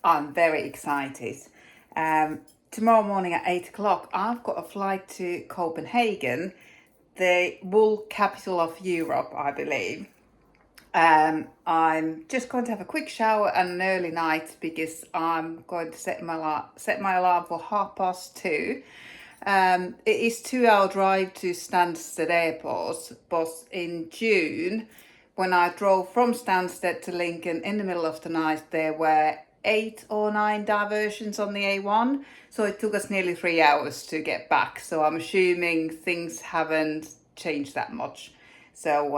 I'm very excited. Tomorrow morning at 8 o'clock, I've got a flight to Copenhagen, the wool capital of Europe, I believe. I'm just going to have a quick shower and an early night because I'm going to set my alarm for 2:30. It is 2-hour drive to Stansted airport, but in June, when I drove from Stansted to Lincoln in the middle of the night, there were 8 or 9 diversions on the A1, so it took us nearly 3 hours to get back. So I'm assuming things haven't changed that much. So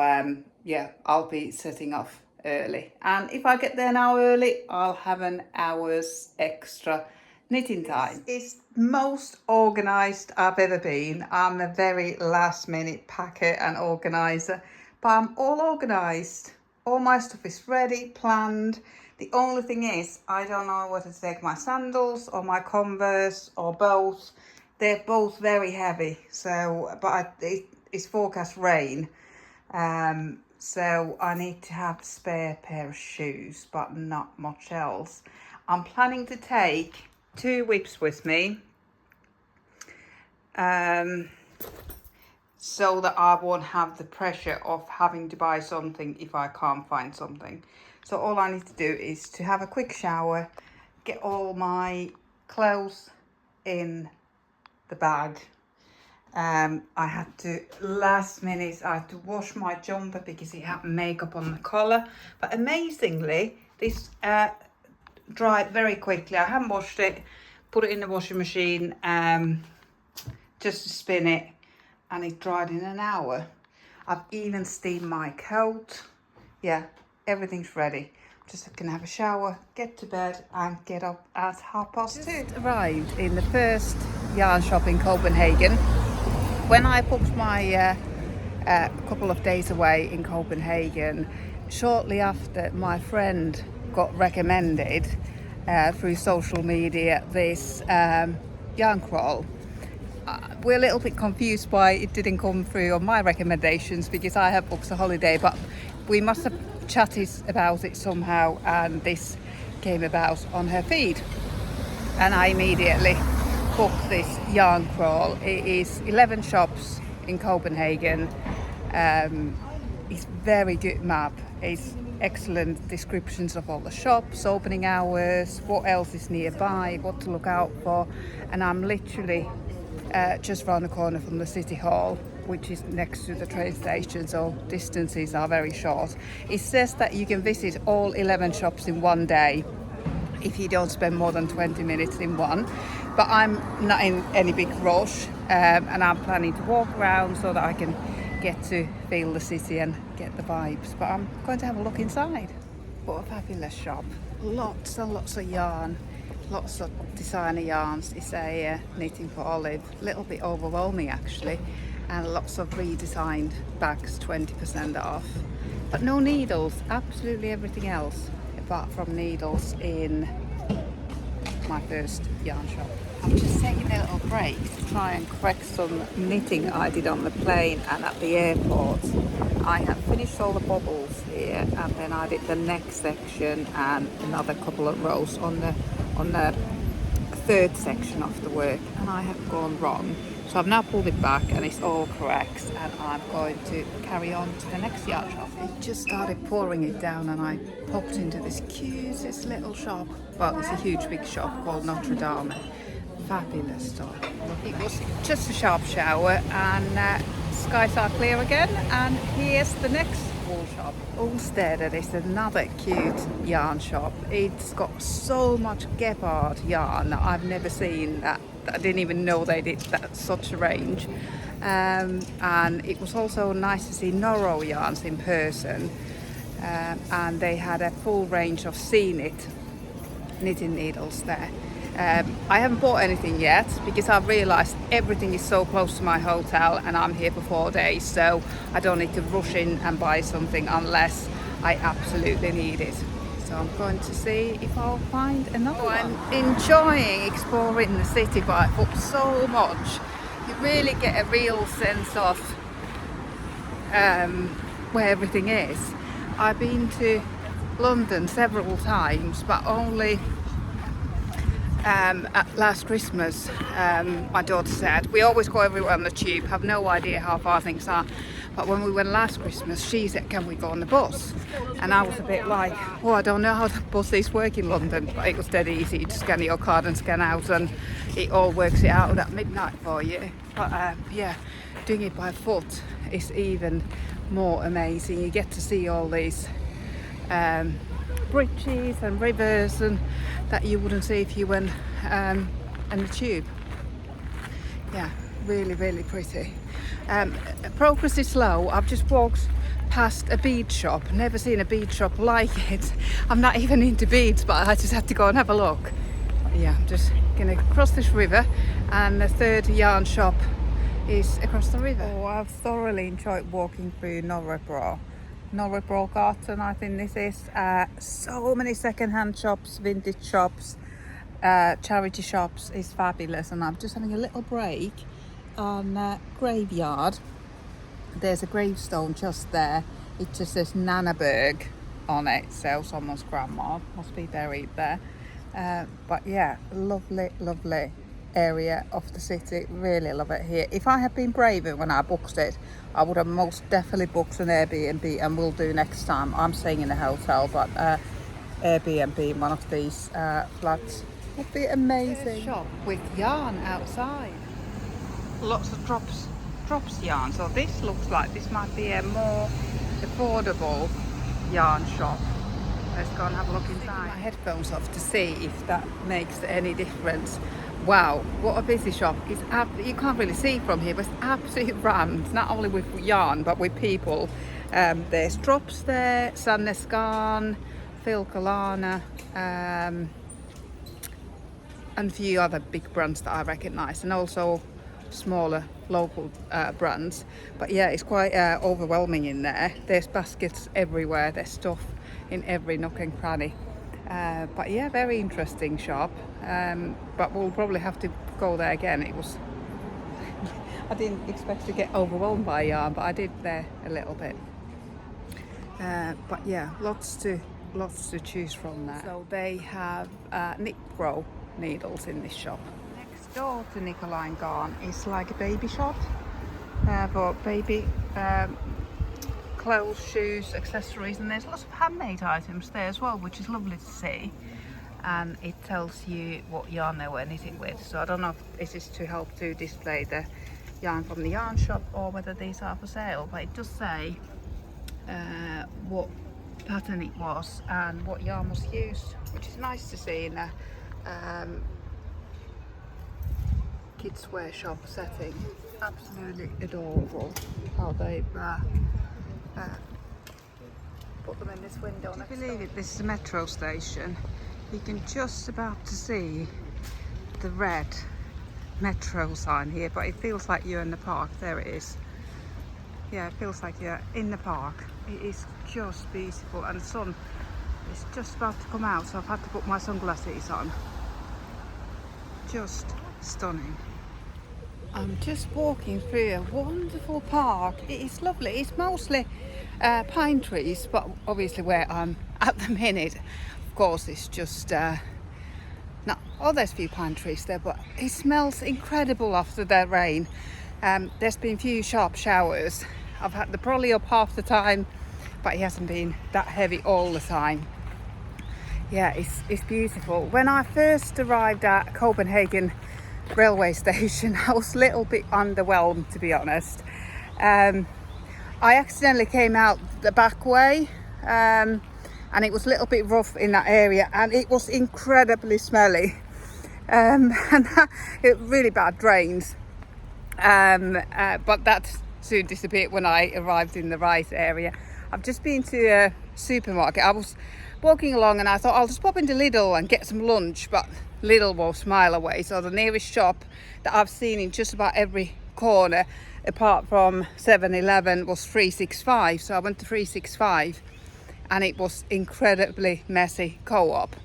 yeah, I'll be setting off early, and if I get there an hour early, I'll have an hour's extra knitting time. It's most organised I've ever been. I'm a very last minute packer and organiser, but I'm all organised. All my stuff is ready, planned. The only thing is, I don't know whether to take my sandals or my Converse or both. They're both very heavy, so it's forecast rain. So I need to have a spare pair of shoes, but not much else. I'm planning to take 2 whips with me, so that I won't have the pressure of having to buy something if I can't find something. So all I need to do is to have a quick shower, get all my clothes in the bag. I had to last minute, I had to wash my jumper because it had makeup on the collar, but amazingly this dried very quickly. I haven't washed it, put it in the washing machine just to spin it, and it dried in an hour. I've even steamed my coat. Yeah, everything's ready. Just gonna have a shower, get to bed and get up at 2:30. Just arrived in the first yarn shop in Copenhagen. When I booked my couple of days away in Copenhagen, shortly after, my friend got recommended through social media this yarn crawl. We're a little bit confused why it didn't come through on my recommendations, because I have booked a holiday, but we must have chatted about it somehow, and this came about on her feed, and I immediately booked this yarn crawl. It is 11 shops in Copenhagen. It's very good map. It's excellent descriptions of all the shops, opening hours, what else is nearby, what to look out for, and I'm literally just round the corner from the city hall, which is next to the train station, so distances are very short. It says that you can visit all 11 shops in one day if you don't spend more than 20 minutes in one, but I'm not in any big rush, and I'm planning to walk around so that I can get to feel the city and get the vibes. But I'm going to have a look inside. What a fabulous shop. Lots and lots of yarn, lots of designer yarns. It's a knitting for Olive, a little bit overwhelming actually, and lots of redesigned bags, 20% off, but no needles. Absolutely everything else apart from needles in my first yarn shop. I'm just taking a little break to try and correct some knitting I did on the plane and at the airport. I have finished all the bobbles here, and then I did the next section and another couple of rows on the third section of the work, and I have gone wrong. So I've now pulled it back and it's all correct, and I'm going to carry on to the next yarn shop. It just started pouring it down and I popped into this cutest little shop. Well, it's a huge big shop called Notre Dame. Fabulous stuff. It was just a sharp shower and skies are clear again, and here's the next wool shop. Woolstock is another cute yarn shop. It's got so much gepard yarn that I've never seen. That I didn't even know they did that, such a range. And it was also nice to see Noro yarns in person, and they had a full range of C-knit knitting needles there. I haven't bought anything yet because I've realised everything is so close to my hotel and I'm here for 4 days, so I don't need to rush in and buy something unless I absolutely need it. So I'm going to see if I'll find another one. I'm enjoying exploring the city, but I thought so much. You really get a real sense of where everything is. I've been to London several times, but only at last Christmas. My daughter said, we always go everywhere on the tube, have no idea how far things are. But when we went last Christmas, she said, can we go on the bus? And I was a bit like, oh, I don't know how the bus is work in London, but it was dead easy. You just scan your card and scan out, and it all works it out at midnight for you. But yeah, doing it by foot is even more amazing. You get to see all these bridges and rivers and that you wouldn't see if you went in the tube. Yeah, really, really pretty. Progress is slow. I've just walked past a bead shop. Never seen a bead shop like it. I'm not even into beads, but I just had to go and have a look. Yeah, I'm just gonna cross this river, and the third yarn shop is across the river. Oh, I've thoroughly enjoyed walking through Nebo. Garden, I think this is. So many second-hand shops, vintage shops, charity shops. Is fabulous, and I'm just having a little break on Graveyard. There's a gravestone just there. It just says Nannaberg on it, so someone's grandma must be buried there. But yeah, lovely area of the city. Really love it here. If I had been braver when I booked it, I would have most definitely booked an Airbnb, and will do next time. I'm staying in a hotel, but Airbnb in one of these flats would be amazing. Shop with yarn outside. Lots of drops yarn. So this looks like this might be a more affordable yarn shop. Let's go and have a look inside. My headphones off to see if that makes any difference. Wow, what a busy shop. It's you can't really see from here, but it's absolutely rammed, not only with yarn but with people. There's drops there, Sannesgarn, Filkalana, and a few other big brands that I recognise, and also smaller local brands. But yeah, it's quite overwhelming in there. There's baskets everywhere, there's stuff in every nook and cranny. But yeah, very interesting shop. But we'll probably have to go there again. It was I didn't expect to get overwhelmed by yarn, but I did there a little bit. But yeah, lots to choose from there. So they have knit grow needles in this shop. Next door to Nicolline Garn is like a baby shop for baby clothes, shoes, accessories, and there's lots of handmade items there as well, which is lovely to see. And it tells you what yarn they were knitting with. So I don't know if this is to help to display the yarn from the yarn shop or whether these are for sale, but it does say what pattern it was and what yarn was used, which is nice to see in a kids wear shop setting. Absolutely adorable how they've put them in this window. Can you believe it? This is a metro station. You can just about to see the red metro sign here, but it feels like you're in the park. There it is. Yeah, it feels like you're in the park. It is just beautiful, and the sun is just about to come out, so I've had to put my sunglasses on. Just stunning. I'm just walking through a wonderful park. It is lovely. It's mostly pine trees, but obviously where I'm at the minute, of course, it's just there's a few pine trees there, but it smells incredible after the rain. There's been a few sharp showers. I've had the trolley up half the time, but it hasn't been that heavy all the time. Yeah, it's beautiful. When I first arrived at Copenhagen railway station, I was a little bit underwhelmed, to be honest. I accidentally came out the back way, and it was a little bit rough in that area, and it was incredibly smelly, and it really bad drains. But that soon disappeared when I arrived in the right area. I've just been to a supermarket. I was walking along and I thought I'll just pop into Lidl and get some lunch, but Lidl was a mile away. So the nearest shop that I've seen in just about every corner, apart from 7-Eleven, was 365. So I went to 365, and it was incredibly messy co-op.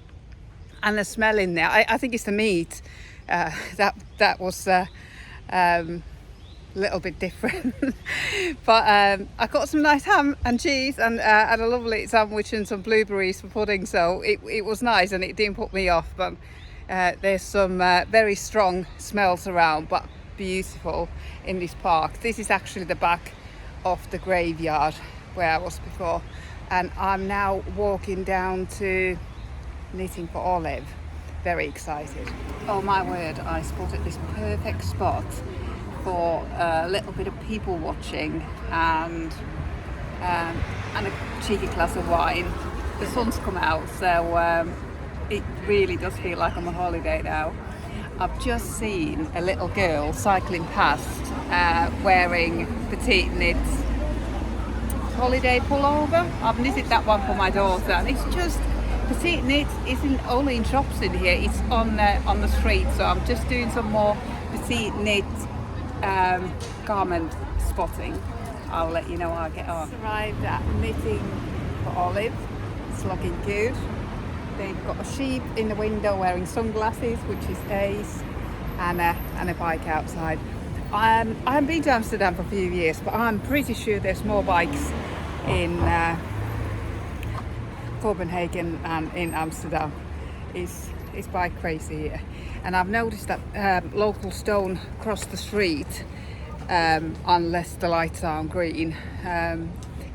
And the smell in there, I think it's the meat that was a little bit different. But I got some nice ham and cheese and a lovely sandwich and some blueberries for pudding, so it was nice and it didn't put me off. But there's some very strong smells around, but beautiful in this park. This is actually the back of the graveyard where I was before, and I'm now walking down to Knitting for Olive. Very excited. Oh my word, I spotted this perfect spot for a little bit of people watching and a cheeky glass of wine. The sun's come out, so it really does feel like I'm on holiday now. I've just seen a little girl cycling past wearing petite knits holiday pullover. I've knitted that one for my daughter, and it's just petite knits isn't only in shops in here, it's on the street. So I'm just doing some more petite knit garment spotting. I'll let you know how I get on. Just arrived at Knitting for Olive. It's looking good. They've got a sheep in the window wearing sunglasses, which is ace, and a bike outside. I haven't been to Amsterdam for a few years, but I'm pretty sure there's more bikes in Copenhagen and in Amsterdam. It's bike crazy here. And I've noticed that locals don't cross the street unless the lights are on green.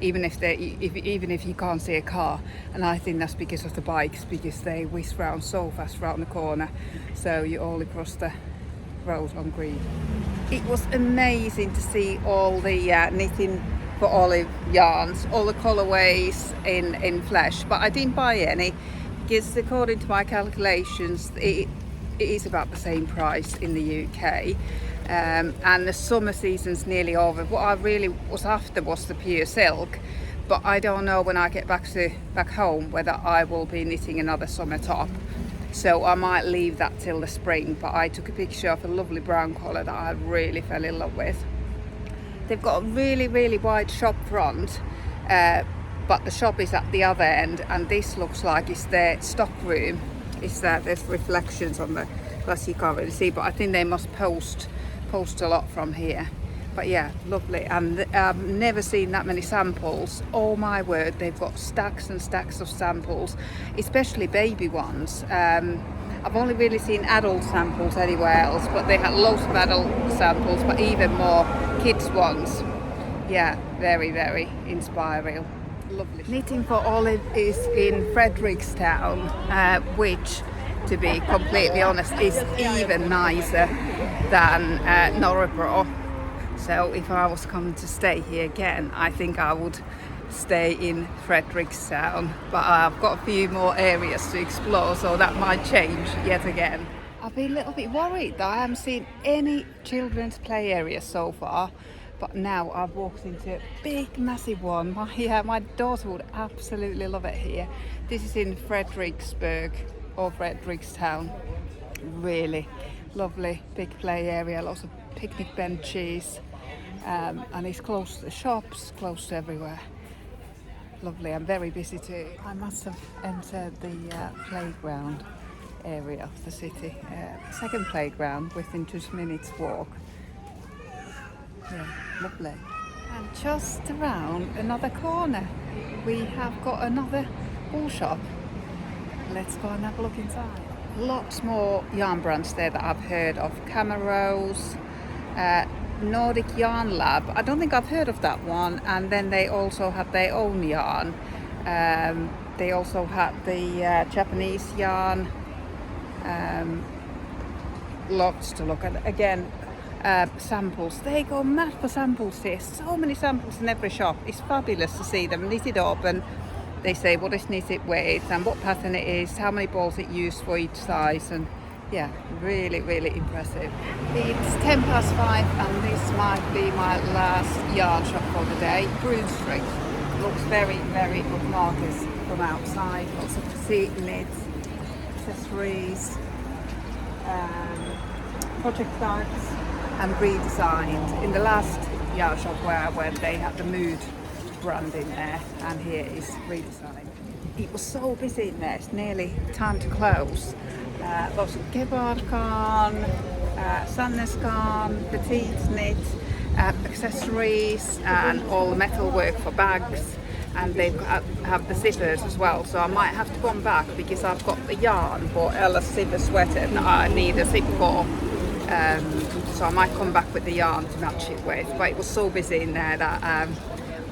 Even if you can't see a car, and I think that's because of the bikes, because they whisk round so fast round the corner, so you only cross the road on green. It was amazing to see all the Knitting for Olive yarns, all the colourways in flesh, but I didn't buy any because according to my calculations it is about the same price in the UK. And the summer season's nearly over. What I really was after was the pure silk, but I don't know when I get back home whether I will be knitting another summer top, so I might leave that till the spring. But I took a picture of a lovely brown colour that I really fell in love with. They've got a really wide shop front, but the shop is at the other end, and this looks like it's their stock room. It's that there's reflections on the glass, you can't really see, but I think they must post a lot from here. But yeah, lovely. And I've never seen that many samples. Oh my word, they've got stacks and stacks of samples, especially baby ones. I've only really seen adult samples anywhere else, but they had loads of adult samples, but even more kids ones. Yeah, very inspiring. Lovely. Knitting for Olive is in Fredrikstown, which, to be completely honest, is even nicer than Norrebro. So if I was coming to stay here again, I think I would stay in Fredrikstown. But I've got a few more areas to explore, so that might change yet again. I've been a little bit worried that I haven't seen any children's play area so far, but now I've walked into a big, massive one. My daughter would absolutely love it here. This is in Frederiksberg or Fredrikstown. Really lovely big play area, lots of picnic benches, and it's close to the shops, close to everywhere. Lovely, and very busy too. I must have entered the playground area of the city. Second playground within 2 minutes walk. Yeah, lovely. And just around another corner we have got another wool shop. Let's go and have a look inside. Lots more yarn brands there that I've heard of. Camerose, Nordic Yarn Lab. I don't think I've heard of that one. And then they also have their own yarn. They also have the Japanese yarn. Lots to look at. Again, samples. They go mad for samples here. So many samples in every shop. It's fabulous to see them knitted up, and they say what it's knitted with and what pattern it is, how many balls it used for each size, and yeah, really impressive. It's 5:10 and this might be my last yarn shop for the day. Broom Street looks very upmarket from outside. Lots of petite knits, accessories, project bags, and redesigned. In the last yarn shop where I went, they had the Mood brand in there, and here is redesigned. It was so busy in there, it's nearly time to close. Lots of Gebhard garn, Sandnes garn, petite knit, accessories and all the metal work for bags, and they have the zippers as well, so I might have to come back because I've got the yarn for Ella's zipper sweater that I need a zip for, so I might come back with the yarn to match it with, but it was so busy in there that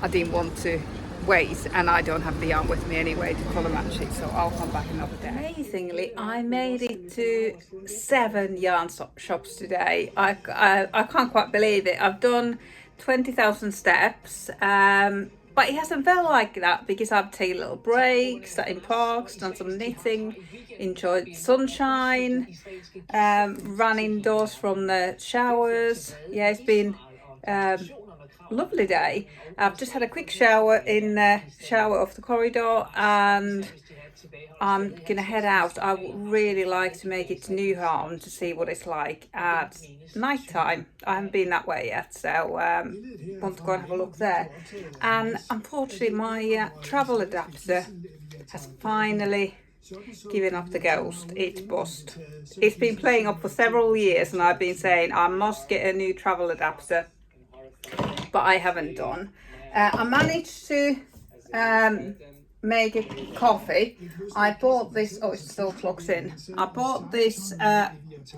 I didn't want to wait, and I don't have the yarn with me anyway to colour match it, so I'll come back another day. Amazingly, I made it to 7 yarn shops today. I can't quite believe it. I've done 20,000 steps, but it hasn't felt like that because I've taken little breaks, sat in parks, done some knitting, enjoyed sunshine, ran indoors from the showers. Yeah, it's been lovely day. I've just had a quick shower in the shower off the corridor, and I'm gonna head out. I would really like to make it to Nyhavn to see what it's like at night time. I haven't been that way yet, so want to go and have a look there. And unfortunately my travel adapter has finally given up the ghost. It's bust. It's been playing up for several years, and I've been saying I must get a new travel adapter, but I haven't done. I managed to make a coffee. I bought this, oh, it still plugs in. I bought this,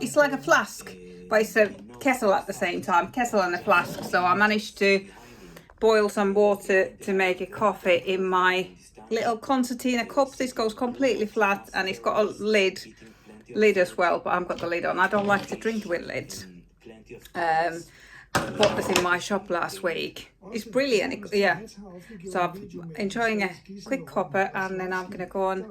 it's like a flask, but it's a kettle at the same time, kettle and a flask. So I managed to boil some water to make a coffee in my little concertina cup. This goes completely flat, and it's got a lid as well, but I haven't got the lid on. I don't like to drink with lids. Bought this in my shop last week. It's brilliant, yeah. So I'm enjoying a quick cuppa, and then I'm going to go on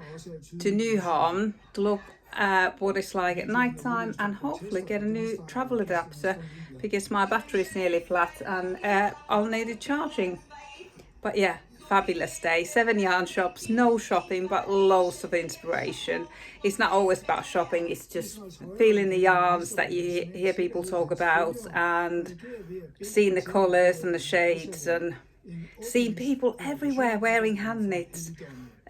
to Nyhavn to look at what it's like at night time, and hopefully get a new travel adapter because my battery is nearly flat, and I'll need it charging. But yeah, fabulous day. 7 yarn shops, no shopping, but loads of inspiration. It's not always about shopping, it's just feeling the yarns that you hear people talk about, and seeing the colours and the shades, and seeing people everywhere wearing hand knits.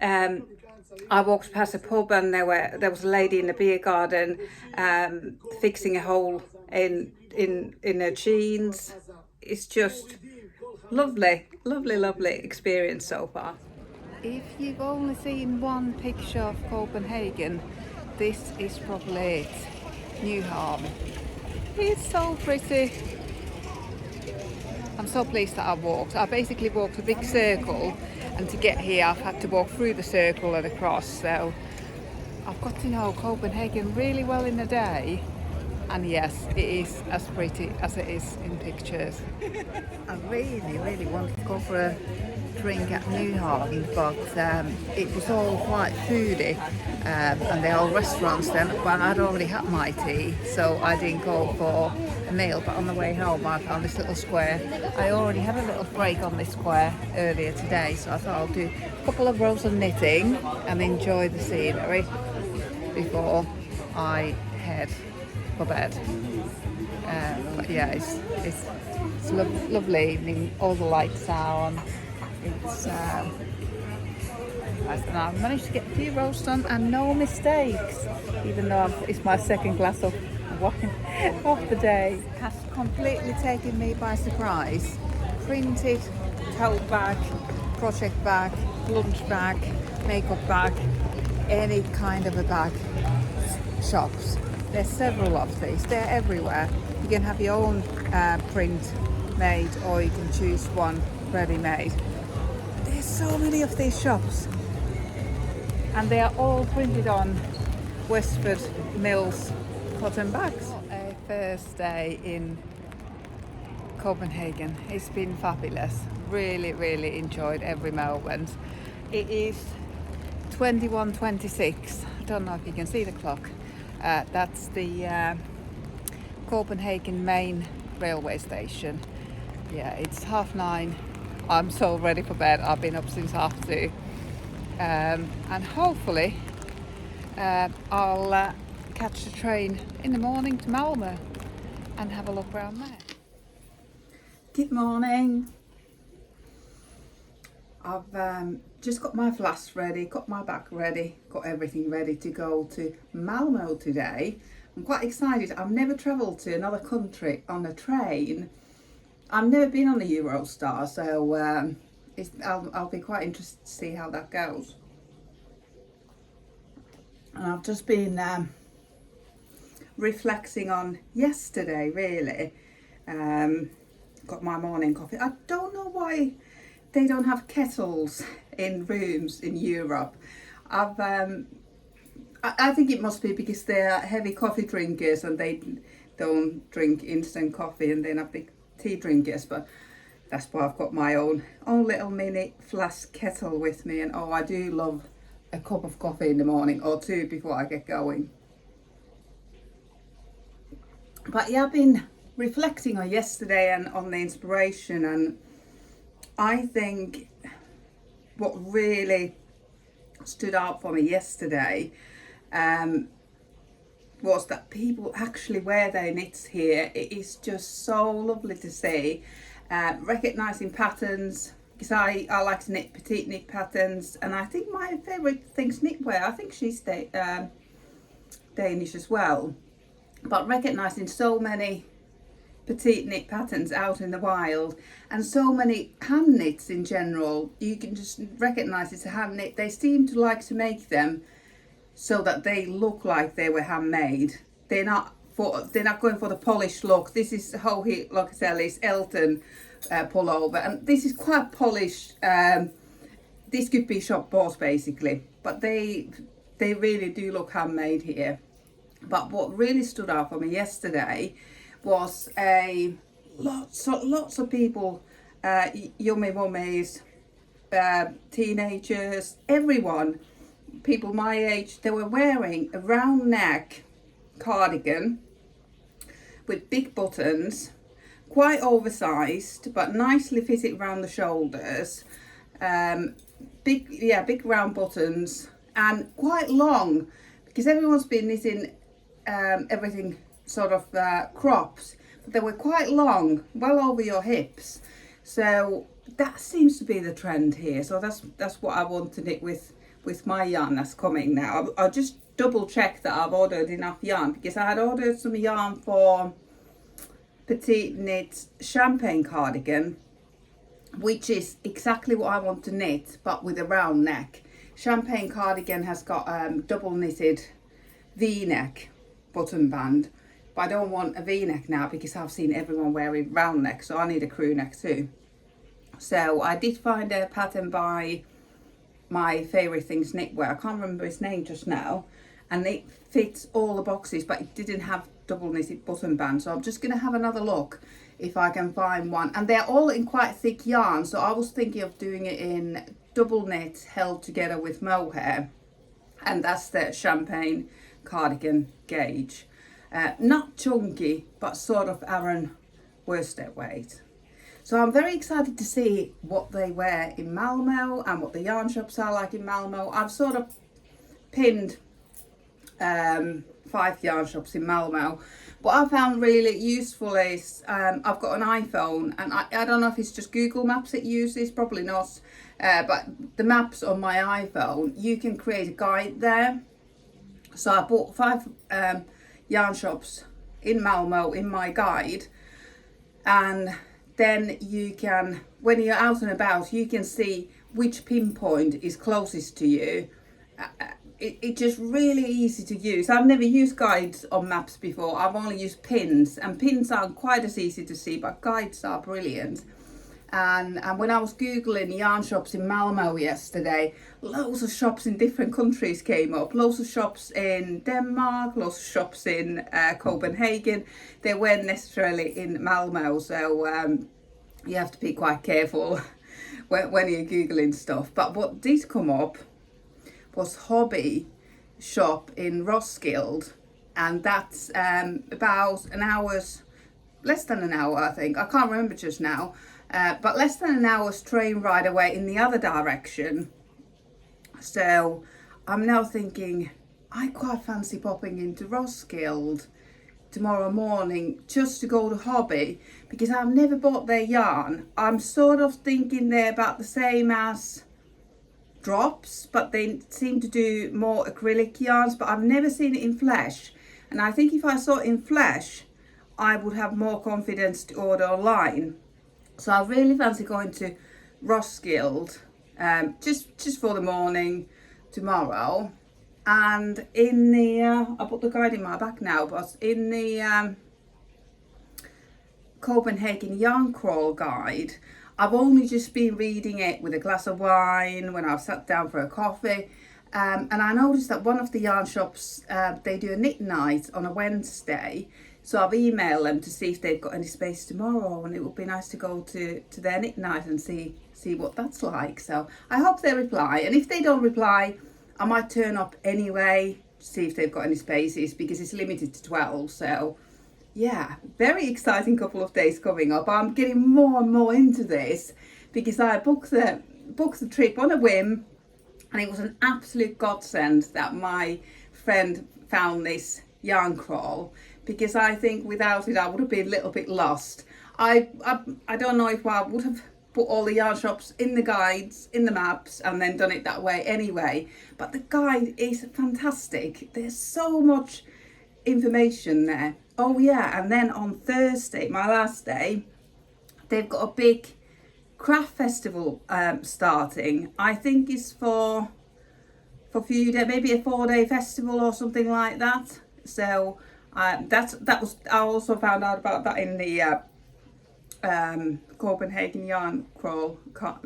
I walked past a pub, and there was a lady in the beer garden fixing a hole in her jeans. It's just lovely experience so far. If you've only seen one picture of Copenhagen, this is probably it. Nyhavn. It's so pretty. I'm so pleased that I walked. I basically walked a big circle, and to get here I've had to walk through the circle and across, so I've got to know Copenhagen really well in a day. And yes, it is as pretty as it is in pictures. I really wanted to go for a drink at Nyhavn, but it was all quite foodie, and they're all restaurants then, but I'd already had my tea, so I didn't go for a meal. But on the way home I found this little square. I already had a little break on this square earlier today, so I thought I'll do a couple of rows of knitting and enjoy the scenery before I head for bed. But yeah, it's lovely evening. All the lights are on. It's and I've managed to get a few rows done and no mistakes, even though it's my second glass of wine of the day. It has completely taken me by surprise. Printed tote bag, project bag, lunch bag, makeup bag, any kind of a bag shops. There's several of these. They're everywhere. You can have your own print made, or you can choose one ready-made. There's so many of these shops, and they are all printed on Westford Mills cotton bags. A first day in Copenhagen. It's been fabulous. Really enjoyed every moment. It is 21:26. I don't know if you can see the clock. That's the Copenhagen main railway station. Yeah, it's 9:30. I'm so ready for bed. I've been up since 2:30. And hopefully I'll catch the train in the morning to Malmo and have a look around there. Good morning. I've just got my flask ready, got my bag ready, got everything ready to go to Malmo today. I'm quite excited. I've never travelled to another country on a train, I've never been on the Eurostar, so I'll be quite interested to see how that goes. And I've just been reflecting on yesterday, really. Got my morning coffee. I don't know why they don't have kettles in rooms in Europe. I think it must be because they're heavy coffee drinkers and they don't drink instant coffee, and they're not big tea drinkers, but that's why I've got my own little mini flask kettle with me. And oh, I do love a cup of coffee in the morning, or two before I get going. But yeah, I've been reflecting on yesterday and on the inspiration, and I think what really stood out for me yesterday was that people actually wear their knits here. It is just so lovely to see, recognising patterns, because I like to knit petite knit patterns, and I think my favourite thing's knitwear. I think she's Danish as well, but recognising so many petite knit patterns out in the wild, and so many hand knits in general, you can just recognise it's a hand knit. They seem to like to make them so that they look like they were handmade. They're not going for the polished look. This is how he, like I said, is Elton pullover, and this is quite polished. This could be shop bought basically, but they really do look handmade here. But what really stood out for me yesterday was lots of people, yummy mummies, teenagers, everyone, people my age, they were wearing a round neck cardigan with big buttons, quite oversized but nicely fitted around the shoulders, big round buttons, and quite long, because everyone's been knitting everything sort of crops, but they were quite long, well over your hips. So that seems to be the trend here. So that's what I want to knit with my yarn that's coming now. I'll just double check that I've ordered enough yarn, because I had ordered some yarn for petite knit champagne cardigan, which is exactly what I want to knit, but with a round neck. Champagne cardigan has got double knitted V-neck button band, but I don't want a V-neck now because I've seen everyone wearing round neck, so I need a crew neck too. So I did find a pattern by my favourite things knitwear. I can't remember his name just now, and it fits all the boxes, but it didn't have double knitted button band. So I'm just going to have another look if I can find one, and they're all in quite thick yarn, so I was thinking of doing it in double knit held together with mohair, and that's the champagne cardigan gauge. Not chunky, but sort of Aran worsted weight. So I'm very excited to see what they wear in Malmo and what the yarn shops are like in Malmo. I've sort of pinned 5 yarn shops in Malmo. What I found really useful is I've got an iPhone, and I don't know if it's just Google Maps it uses, probably not, but the maps on my iPhone, you can create a guide there. So I bought 5 yarn shops in Malmo in my guide, and then you can, when you're out and about, you can see which pinpoint is closest to you. It's just really easy to use. I've never used guides on maps before. I've only used pins, and pins aren't quite as easy to see, but guides are brilliant. And when I was Googling yarn shops in Malmo yesterday, loads of shops in different countries came up. Loads of shops in Denmark, loads of shops in Copenhagen. They weren't necessarily in Malmo, so you have to be quite careful when you're Googling stuff. But what did come up was hobby shop in Roskilde, and that's about an hour's, less than an hour I think, I can't remember just now. But less than an hour's train ride away in the other direction. So I'm now thinking, I quite fancy popping into Roskilde tomorrow morning just to go to hobby, because I've never bought their yarn. I'm sort of thinking they're about the same as Drops, but they seem to do more acrylic yarns, but I've never seen it in flesh. And I think if I saw it in flesh, I would have more confidence to order online. So I really fancy going to Roskilde, just for the morning tomorrow. And in the, I put the guide in my bag now, but in the Copenhagen Yarn Crawl guide, I've only just been reading it with a glass of wine when I've sat down for a coffee. And I noticed that one of the yarn shops, they do a knit night on a Wednesday. So I've emailed them to see if they've got any space tomorrow, and it would be nice to go to their knit night and see what that's like. So I hope they reply, and if they don't reply, I might turn up anyway to see if they've got any spaces, because it's limited to 12. So yeah, very exciting couple of days coming up. I'm getting more and more into this because I booked the trip on a whim, and it was an absolute godsend that my friend found this yarn crawl, because I think without it I would have been a little bit lost. I don't know if I would have put all the yarn shops in the guides, in the maps, and then done it that way anyway. But the guide is fantastic. There's so much information there. Oh yeah, and then on Thursday, my last day, they've got a big craft festival starting. I think it's for a few days, maybe a 4-day festival or something like that. So that was, I also found out about that in the Copenhagen Yarn Crawl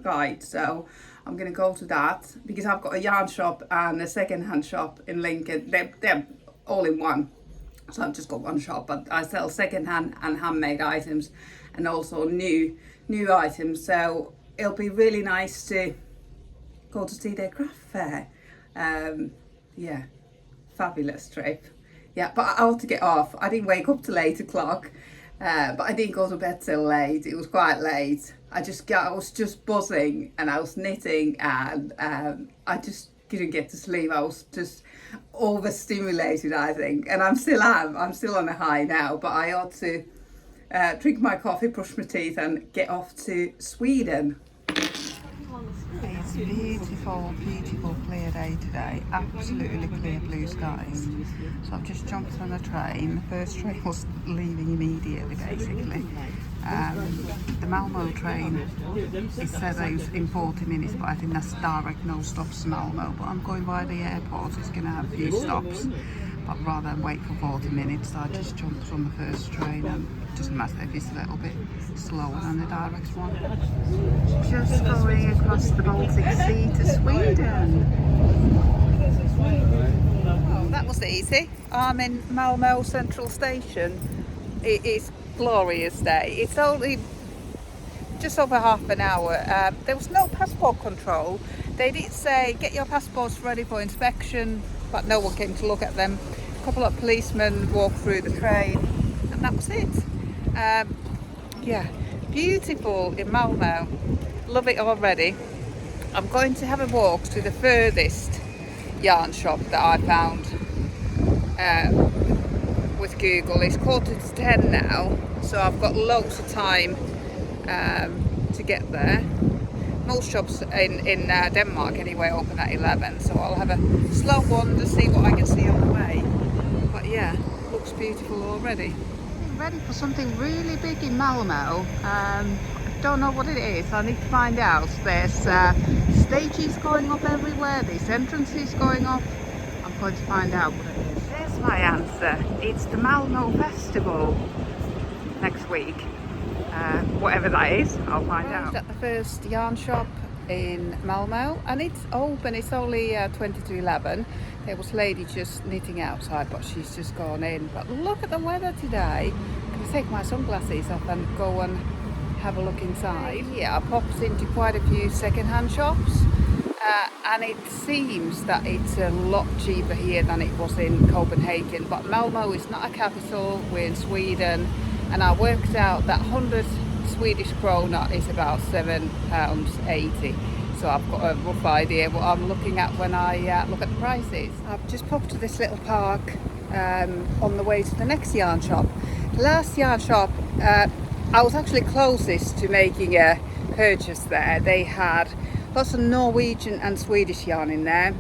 guide. So I'm going to go to that because I've got a yarn shop and a second-hand shop in Lincoln. They're all in one. So I've just got one shop, but I sell second-hand and handmade items, and also new items. So it'll be really nice to go to see their craft fair. Yeah, fabulous trip. Yeah, but I ought to get off. I didn't wake up till 8 o'clock, but I didn't go to bed till late. It was quite late. I was just buzzing, and I was knitting, and I just didn't get to sleep. I was just overstimulated, I think, and I'm still on a high now, but I ought to drink my coffee, brush my teeth, and get off to Sweden. It's a beautiful clear day today, absolutely clear blue skies. So I've just jumped on a train. The first train was leaving immediately, basically. The Malmö train, it says it's in 40 minutes, but I think that's direct, no stops to Malmö. But I'm going by the airport, it's going to have a few stops. But rather than wait for 40 minutes, I just jumped on the first train, and it doesn't matter if it's a little bit slower than the direct one. Just going across the Baltic Sea to Sweden. Oh, that was easy. I'm in Malmö Central Station. It is glorious day. It's only just over half an hour. There was no passport control. They did say get your passports ready for inspection, but no one came to look at them. A couple of policemen walked through the train, and that was it. Yeah, beautiful in Malmö. Love it already. I'm going to have a walk to the furthest yarn shop that I found with Google. It's 9:45 now, so I've got loads of time to get there. Most shops in Denmark anyway open at 11, so I'll have a slow one to see what I can see on the way. But yeah, looks beautiful already. Ready for something really big in Malmo. I don't know what it is. I need to find out. There's stages going up everywhere. There's entrances going up. I'm going to find out what it is. There's my answer. It's the Malmo Festival next week. Whatever that is, I'll find out. At the first yarn shop in Malmo, and it's open. It's only 20 to 11. There was a lady just knitting outside, but she's just gone in. But look at the weather today. I'm going to take my sunglasses off and go and have a look inside. Yeah, I popped into quite a few second-hand shops, and it seems that it's a lot cheaper here than it was in Copenhagen. But Malmo is not a capital. We're in Sweden. And I worked out that 100 Swedish krona is about £7.80. So I've got a rough idea what I'm looking at when I look at the prices. I've just popped to this little park on the way to the next yarn shop. The last yarn shop, I was actually closest to making a purchase there. They had lots of Norwegian and Swedish yarn in there.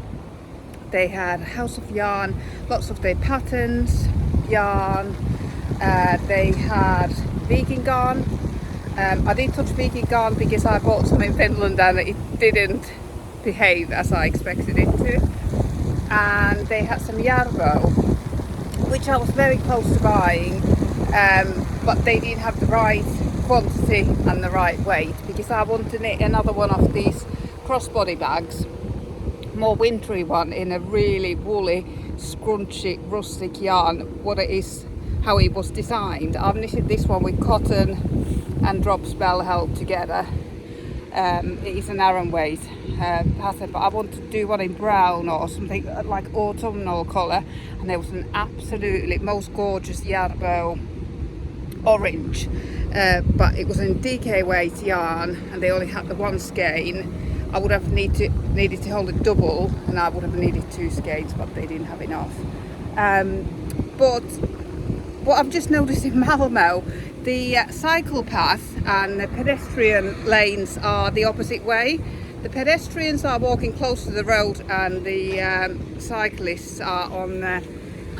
They had House of Yarn, lots of their patterns, yarn. They had vegan yarn, I did touch Kik Couture because I bought some in Finland and it didn't behave as I expected it to. And they had some Yarbo, which I was very close to buying, but they didn't have the right quantity and the right weight, because I wanted another one of these crossbody bags, more wintry one, in a really woolly, scrunchy, rustic yarn, what it is, how it was designed. I've knitted this one with cotton and drop spell held together. It is an Aran weight pattern, but I wanted to do one in brown or something like autumnal colour, and there was an absolutely most gorgeous Yarbo orange, but it was in DK weight yarn and they only had the one skein. I would have needed to hold it double, and I would have needed 2 skeins, but they didn't have enough. But what I've just noticed in Malmo, the cycle path and the pedestrian lanes are the opposite way. The pedestrians are walking close to the road and the cyclists are on the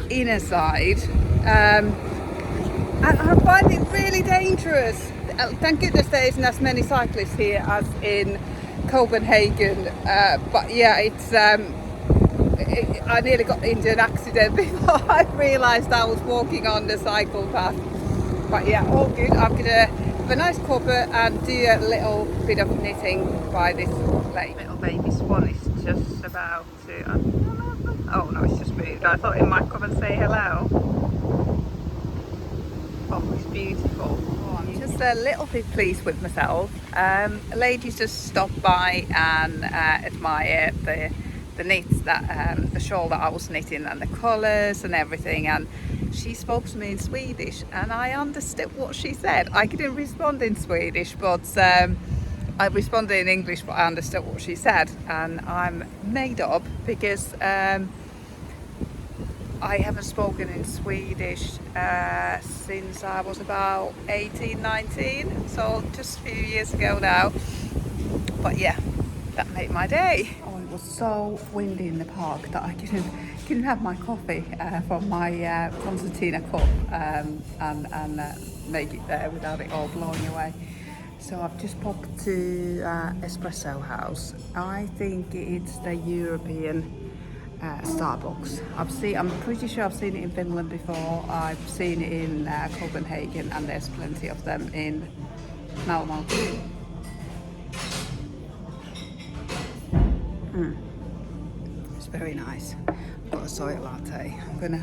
inner side. And I find it really dangerous. Thank goodness there isn't as many cyclists here as in Copenhagen. But yeah, it's I nearly got into an accident before I realised I was walking on the cycle path. But yeah, all good. I'm going to have a nice cuppa and do a little bit of knitting by this lake. Little baby swan is just about to... oh no, it's just moved. I thought it might come and say hello. Oh, it's beautiful. Oh, I'm just a little bit pleased with myself. Ladies just stopped by and admired the knits, that the shawl that I was knitting and the colours and everything, and she spoke to me in Swedish and I understood what she said. I couldn't respond in Swedish, but I responded in English, but I understood what she said, and I'm made up because I haven't spoken in Swedish since I was about 18, 19, so just a few years ago now. But yeah, that made my day. Oh, it was so windy in the park that I couldn't have my coffee from my concertina cup and make it there without it all blowing away. So I've just popped to Espresso House. I think it's the European Starbucks. I'm pretty sure I've seen it in Finland before. I've seen it in Copenhagen, and there's plenty of them in Malmo too. It's very nice. I've got a soy latte.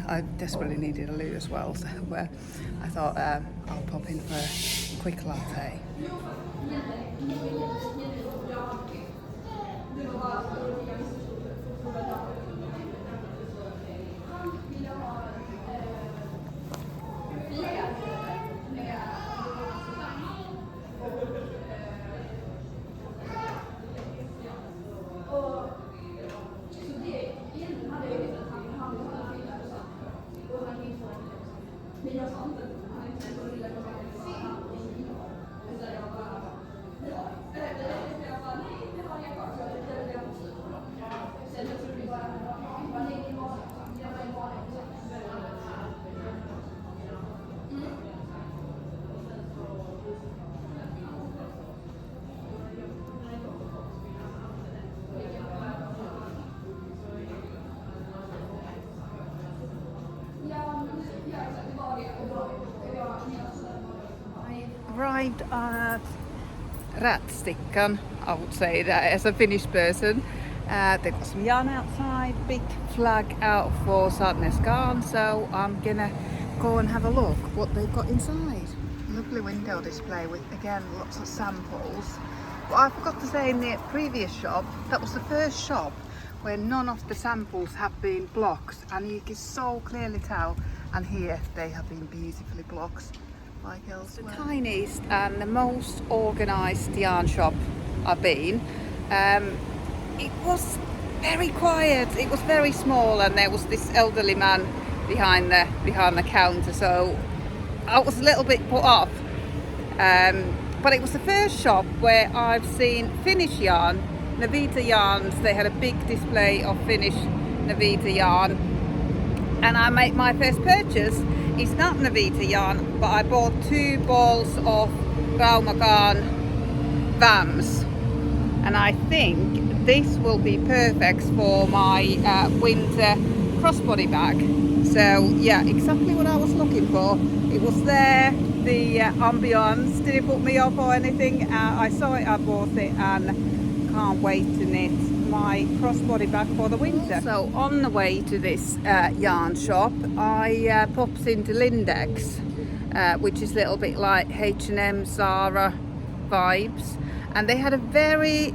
I desperately needed a loo as well, so I thought I'll pop in for a quick latte. Arrived at Ratstickan, I would say that as a Finnish person. They've got some yarn outside, big flag out for Sadness Garn, so I'm gonna go and have a look what they've got inside. Lovely window display with, again, lots of samples. What I forgot to say in the previous shop, that was the first shop where none of the samples have been blocked, and you can so clearly tell, and here they have been beautifully blocked. Like elsewhere. The tiniest and the most organised yarn shop I've been. It was very quiet. It was very small, and there was this elderly man behind the counter, so I was a little bit put off. But it was the first shop where I've seen Finnish yarn, Navita yarns. They had a big display of Finnish Navita yarn, and I made my first purchase. It's not Navita yarn, but I bought 2 balls of Raumakaan Vams, and I think this will be perfect for my winter crossbody bag. So yeah, exactly what I was looking for. It was there, the ambience didn't put me off or anything. I saw it, I bought it, and can't wait to knit my crossbody bag for the winter. So on the way to this yarn shop, I popped into Lindex, which is a little bit like H&M, Zara vibes, and they had a very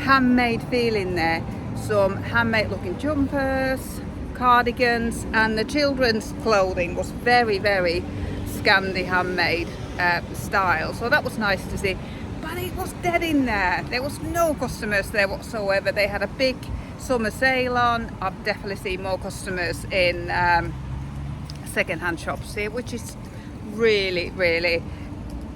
handmade feeling there. Some handmade looking jumpers, cardigans, and the children's clothing was very Scandi handmade style, so that was nice to see. But it was dead in there. There was no customers there whatsoever. They had a big summer sale on. I've definitely seen more customers in second-hand shops here, which is really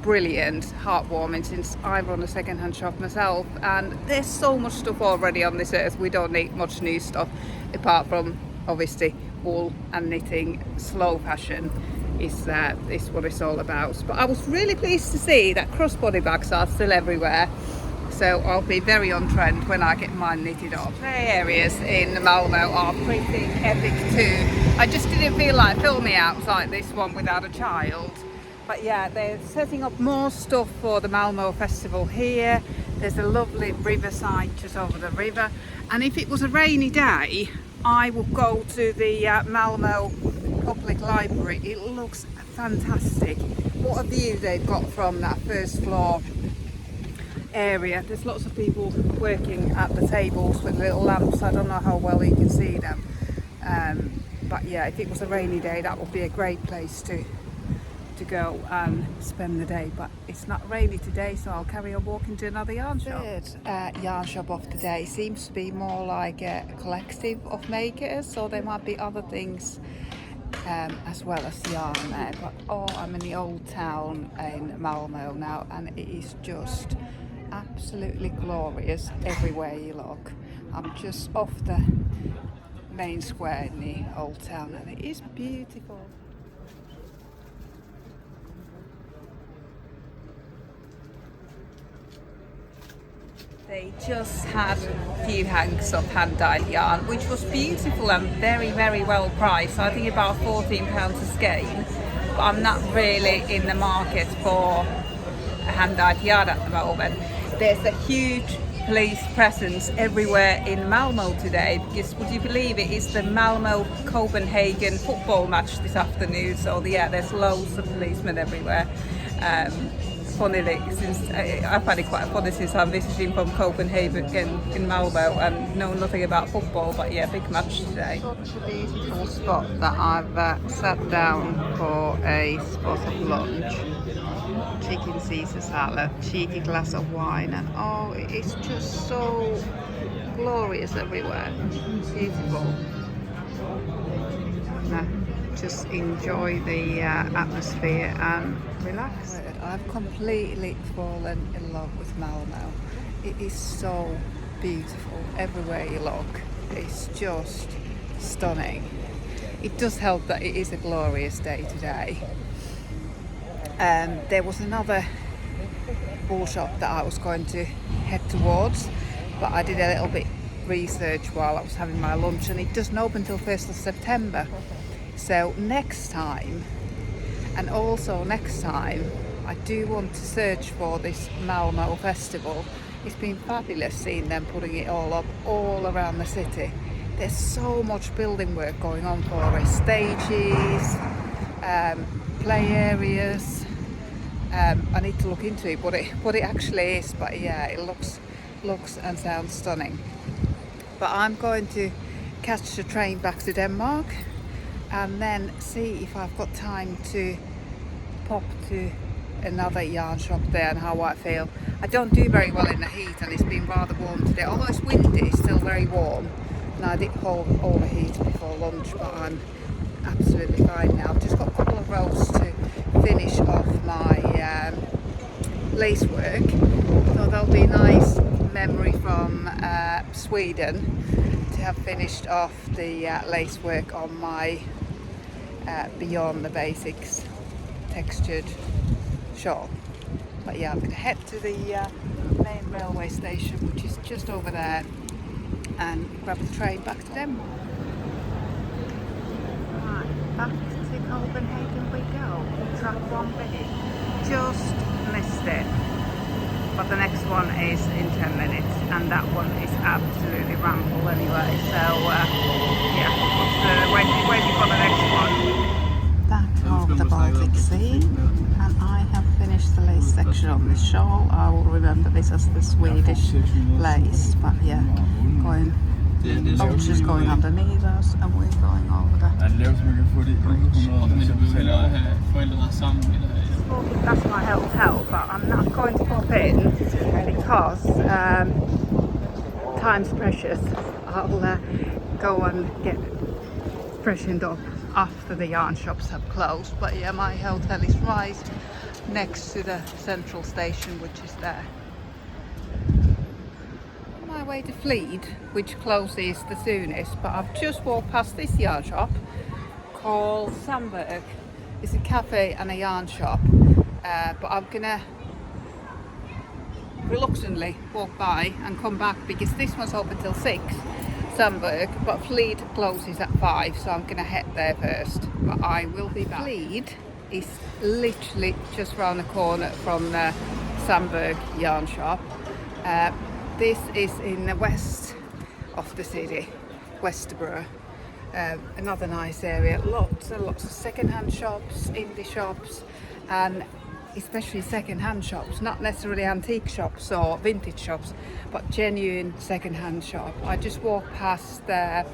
brilliant, heartwarming, since I run a second-hand shop myself, and there's so much stuff already on this earth. We don't need much new stuff apart from obviously wool and knitting. Slow fashion is what it's all about. But I was really pleased to see that crossbody bags are still everywhere, so I'll be very on trend when I get mine knitted up. The areas in Malmo are pretty epic too. I just didn't feel like filming outside this one without a child. But yeah, they're setting up more stuff for the Malmo festival here. There's a lovely riverside just over the river, and if it was a rainy day, I would go to the Malmo Public Library. It looks fantastic. What a view they've got from that first floor area. There's lots of people working at the tables with little lamps. I don't know how well you can see them. But yeah, if it was a rainy day, that would be a great place to go and spend the day, but it's not rainy today, so I'll carry on walking to another yarn shop. Third yarn shop of the day seems to be more like a collective of makers, so there might be other things as well as yarn there. But I'm in the old town in Malmo now, and it is just absolutely glorious everywhere you look. I'm just off the main square in the old town, and it is beautiful. They just had a few hanks of hand-dyed yarn, which was beautiful and very well priced. I think about £14 a skein, but I'm not really in the market for a hand-dyed yarn at the moment. There's a huge police presence everywhere in Malmo today, because would you believe it is the Malmo Copenhagen football match this afternoon, so yeah, there's loads of policemen everywhere. Funnily, since I find it quite funny since I'm visiting from Copenhagen in Malmo and know nothing about football, but yeah, big match today. Such a beautiful spot that I've sat down for a spot of lunch. Chicken Caesar salad, cheeky glass of wine, and oh, it's just so glorious everywhere. Beautiful. Just enjoy the atmosphere and relax. I've completely fallen in love with Malmo. It is so beautiful everywhere you look. It's just stunning. It does help that it is a glorious day today. There was another wool shop that I was going to head towards, but I did a little bit research while I was having my lunch, and it doesn't open until 1st of September. So next time, and also next time, I do want to search for this Malmo festival. It's been fabulous seeing them putting it all up all around the city. There's so much building work going on for it. Stages, play areas. I need to look into it, what it actually is, but yeah, it looks and sounds stunning. But I'm going to catch the train back to Denmark and then see if I've got time to pop to another yarn shop there and how I feel. I don't do very well in the heat, and it's been rather warm today. Although it's windy, it's still very warm, and I did overheat before lunch, but I'm absolutely fine now. I've just got a couple of rows to finish off my lace work, so that'll be a nice memory from Sweden to have finished off the lace work on my Beyond the Basics textured shawl. But yeah, I'm going to head to the main railway station, which is just over there, and grab the train back to Denmark. Right, back to Copenhagen we go. Track 1B. Just missed it. But the next one is in 10 minutes, and that one is absolutely ramble anyway. So yeah, waiting for the next one. Back of the Baltic Sea, and I have finished the lace section of this shawl. I will remember this as the Swedish lace, but yeah, Boats just going underneath us, and we're going over the That's my hotel, but I'm not going to pop in because time's precious. I'll go and get freshened up after the yarn shops have closed. But yeah, my hotel is right next to the central station, which is there. On my way to Fleet, which closes the soonest, but I've just walked past this yarn shop called Samberg. It's a cafe and a yarn shop, but I'm gonna reluctantly walk by and come back because this one's open till 6, Samberg, but Fleet closes at 5, so I'm gonna head there first, but I will be back. Fleet is literally just round the corner from the Samberg yarn shop. This is in the west of the city, Westerbro. Another nice area, lots and lots of second-hand shops, indie shops, and especially second-hand shops, not necessarily antique shops or vintage shops, but genuine second-hand shop. I just walked past the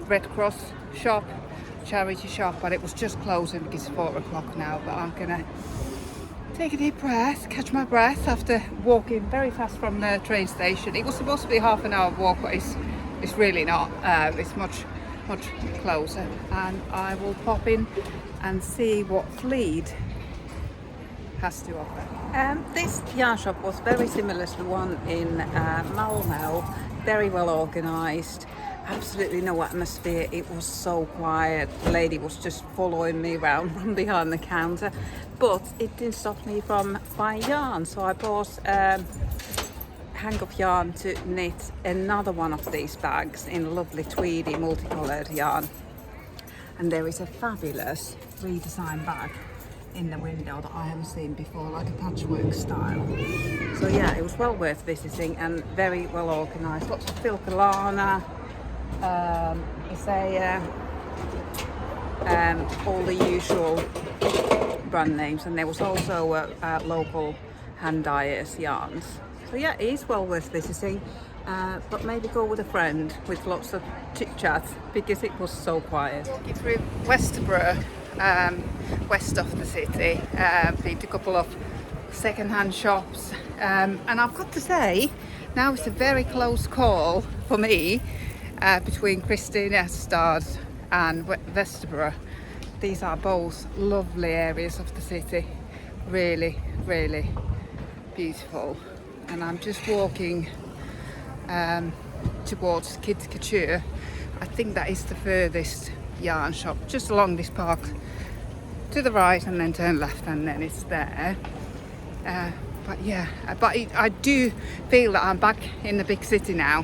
Red Cross shop, charity shop, but it was just closing because it's 4 o'clock now. But I'm gonna take a deep breath, catch my breath after walking very fast from the train station. It was supposed to be half an hour walk, but it's really not. It's much closer, and I will pop in and see what Fleet has to offer. This yarn shop was very similar to the one in Malmo, very well organised, absolutely no atmosphere. It was so quiet. The lady was just following me around from behind the counter, but it didn't stop me from buying yarn, so I bought hang of yarn to knit another one of these bags in lovely tweedy multicolored yarn. And there is a fabulous redesigned bag in the window that I haven't seen before, like a patchwork style. So yeah, it was well worth visiting and very well organised. Lots of Filcolana, all the usual brand names, and there was also local hand dyers yarns. So yeah, it is well worth visiting, but maybe go with a friend with lots of chit chat because it was so quiet. Walking through Westerbro, west of the city, been to a couple of second-hand shops, and I've got to say, now it's a very close call for me between Stansted and Westerbro. These are both lovely areas of the city, really, really beautiful. And I'm just walking towards Kik Couture. I think that is the furthest yarn shop, just along this park to the right, and then turn left, and then it's there. But yeah, I do feel that I'm back in the big city now.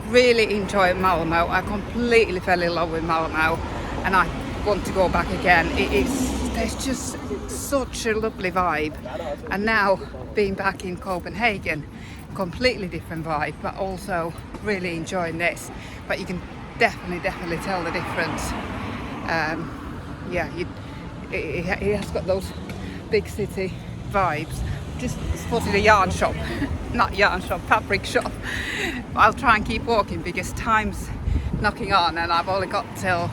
Really enjoy Malmo. I completely fell in love with Malmo, and I want to go back again. There's just such a lovely vibe, and now being back in Copenhagen, completely different vibe, but also really enjoying this. But you can definitely tell the difference. Yeah, it has got those big city vibes. Just spotted a yarn shop, not yarn shop, fabric shop. I'll try and keep walking because time's knocking on, and I've only got till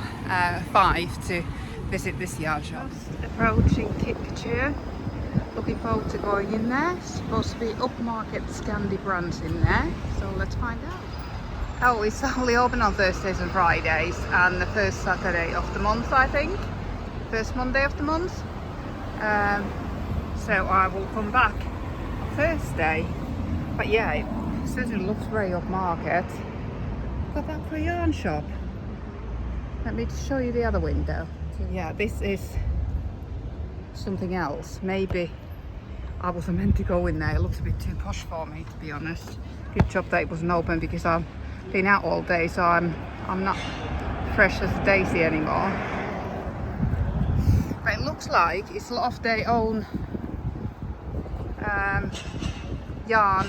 5 to visit this yarn shop. Just approaching Kik Couture. Looking forward to going in there. Supposed to be upmarket Scandi brands in there, so let's find out. Oh, it's only open on Thursdays and Fridays, and the first Saturday of the month, I think. First Monday of the month. So I will come back Thursday. But yeah, it certainly looks very upmarket. Got that for a yarn shop. Let me show you the other window. So yeah, this is something else. Maybe I wasn't meant to go in there. It looks a bit too posh for me, to be honest. Good job that it wasn't open because I've been out all day, so I'm not fresh as a daisy anymore. But it looks like it's a lot of their own yarn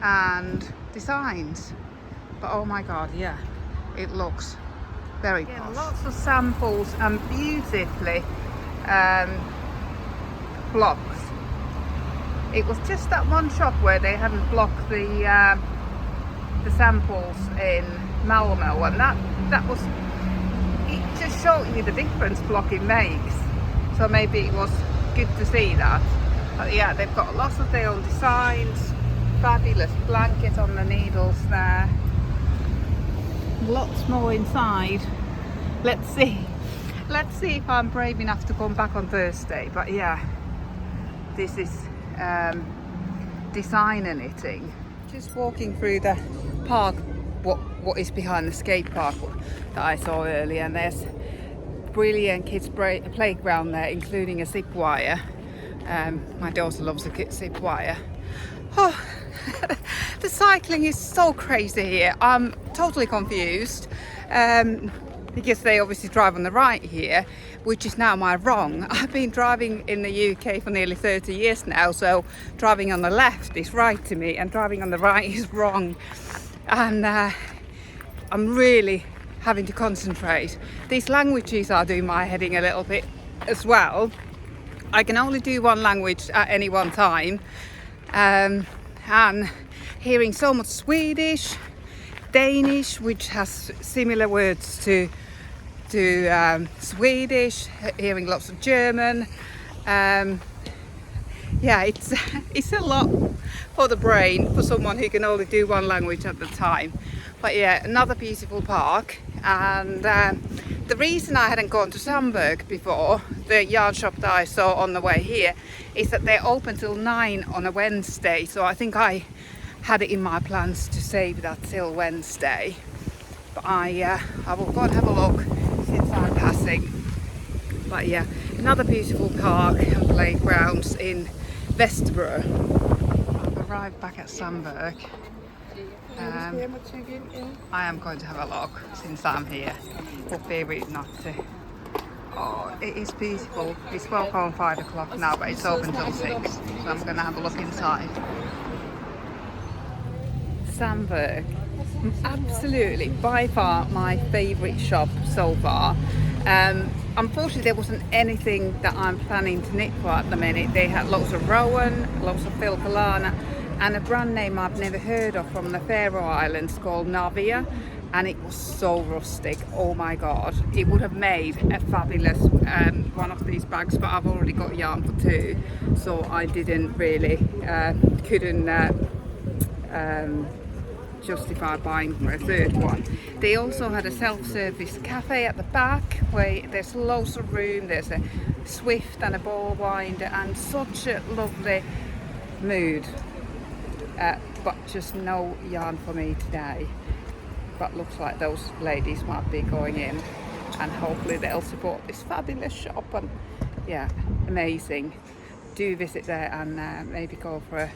and designs. But oh my god, yeah, it looks very posh. Lots of samples and beautifully blocked. It was just that one shop where they hadn't blocked the samples in Malmo, and that was, it just showed you the difference blocking makes. So maybe it was good to see that. But yeah, they've got lots of their own designs, fabulous blankets on the needles there. Lots more inside. Let's see if I'm brave enough to come back on Thursday. But yeah, this is designer knitting. Just walking through the park, what is behind the skate park that I saw earlier, and there's brilliant kids playground there, including a zip wire. My daughter loves a zip wire. Oh, the cycling is so crazy here. I'm totally confused because they obviously drive on the right here, which is now my wrong. I've been driving in the UK for nearly 30 years now, so driving on the left is right to me and driving on the right is wrong. And I'm really having to concentrate. These languages are doing my heading a little bit as well. I can only do one language at any one time, and hearing so much Swedish, Danish, which has similar words to Swedish, hearing lots of German. Yeah, it's a lot for the brain for someone who can only do one language at the time. But yeah, another beautiful park. And the reason I hadn't gone to Samberg before, the yarn shop that I saw on the way here, is that they're open till 9 on a Wednesday. So I think I had it in my plans to save that till Wednesday. But I will go and have a look since I'm passing. But yeah, another beautiful park and playgrounds in Västerbro. I've arrived back at Samberg. I am going to have a look since I'm here. Would be rude not to. Oh, it is beautiful. It's well gone 5 o'clock now, but it's open till 6. So I'm going to have a look inside. Samberg, absolutely by far my favourite shop so far. Unfortunately, there wasn't anything that I'm planning to knit for at the minute. They had lots of Rowan, lots of Filcolana, and a brand name I've never heard of from the Faroe Islands called Navia, and it was so rustic. Oh my god, it would have made a fabulous one of these bags, but I've already got yarn for 2, so I didn't really couldn't justify buying for a 3rd one. They also had a self-service cafe at the back where there's loads of room. There's a Swift and a ball winder and such a lovely mood. But just no yarn for me today. But looks like those ladies might be going in, and hopefully they'll support this fabulous shop. And yeah, amazing. Do visit there and maybe go for a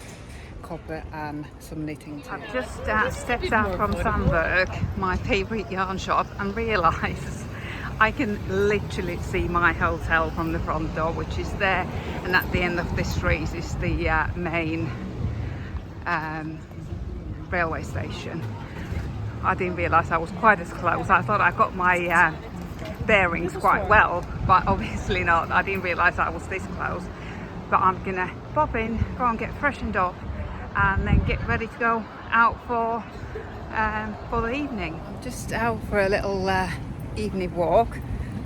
copper and some knitting too. I've just stepped out from Samberg, my favourite yarn shop, and realised I can literally see my hotel from the front door, which is there, and at the end of this street is the main railway station. I didn't realise I was quite as close. I thought I got my bearings quite well, but obviously not. I didn't realise I was this close. But I'm gonna pop in, go and get freshened up, and then get ready to go out for the evening. I'm just out for a little evening walk.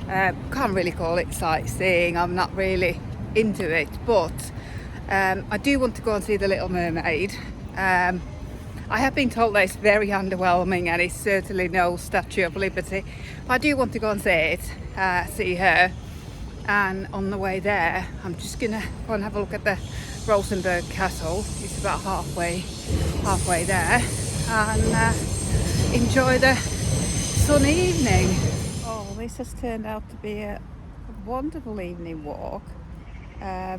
Can't really call it sightseeing. I'm not really into it, but I do want to go and see the Little Mermaid. I have been told that it's very underwhelming and it's certainly no Statue of Liberty. But I do want to go and see it, see her. And on the way there, I'm just gonna go and have a look at the Rosenborg Castle. It's about halfway there, and enjoy the sunny evening. Oh, this has turned out to be a wonderful evening walk. I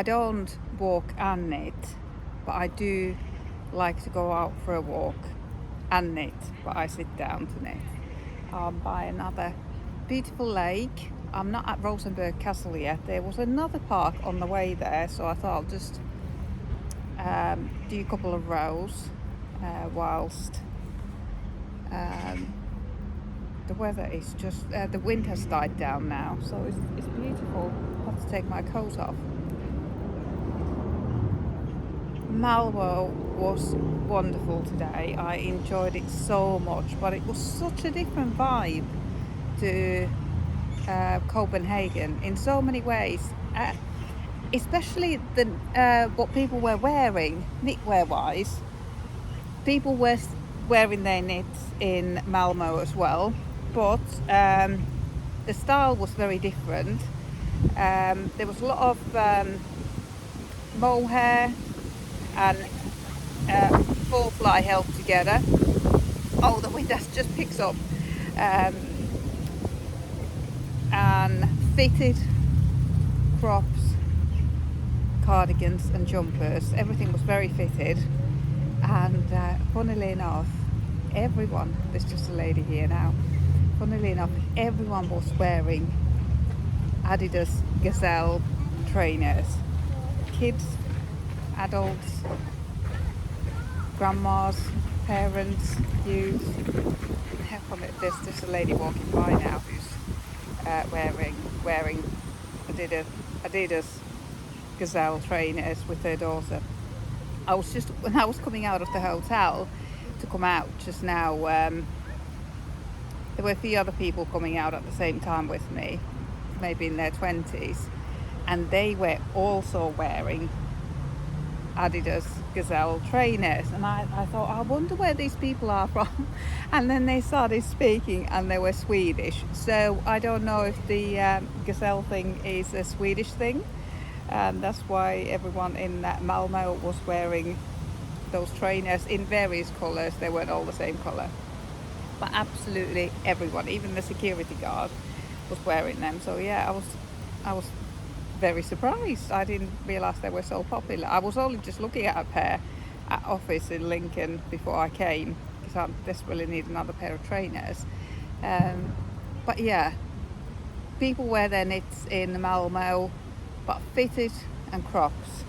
don't walk and knit, but I do like to go out for a walk and knit, but I sit down to knit. By another beautiful lake. I'm not at Rosenberg Castle yet. There was another park on the way there, so I thought I'll just do a couple of rows whilst the weather is just, the wind has died down now, so it's beautiful. I have to take my coat off. Malmo was wonderful today. I enjoyed it so much, but it was such a different vibe to Copenhagen in so many ways, especially the what people were wearing knitwear wise. People were wearing their knits in Malmo as well, but the style was very different. There was a lot of mohair and full fly held together. Oh, the wind just picks up. And fitted crops, cardigans and jumpers. Everything was very fitted, and funnily enough, everyone, there's just a lady here now, funnily enough, everyone was wearing Adidas Gazelle trainers. Kids, adults, grandmas, parents, youth. There's just a lady walking by now who's wearing Adidas Gazelle trainers with her daughter. When I was coming out of the hotel to come out just now, there were a few other people coming out at the same time with me, maybe in their 20s, and they were also wearing Adidas Gazelle trainers, and I thought, I wonder where these people are from. And then they started speaking, and they were Swedish, so I don't know if the Gazelle thing is a Swedish thing, and that's why everyone in Malmo was wearing those trainers in various colours. They weren't all the same colour, but absolutely everyone, even the security guard, was wearing them. So yeah, I was very surprised. I didn't realise they were so popular. I was only just looking at a pair at office in Lincoln before I came, because I desperately need another pair of trainers. But yeah, people wear their knits in Malmo, but fitted and crops,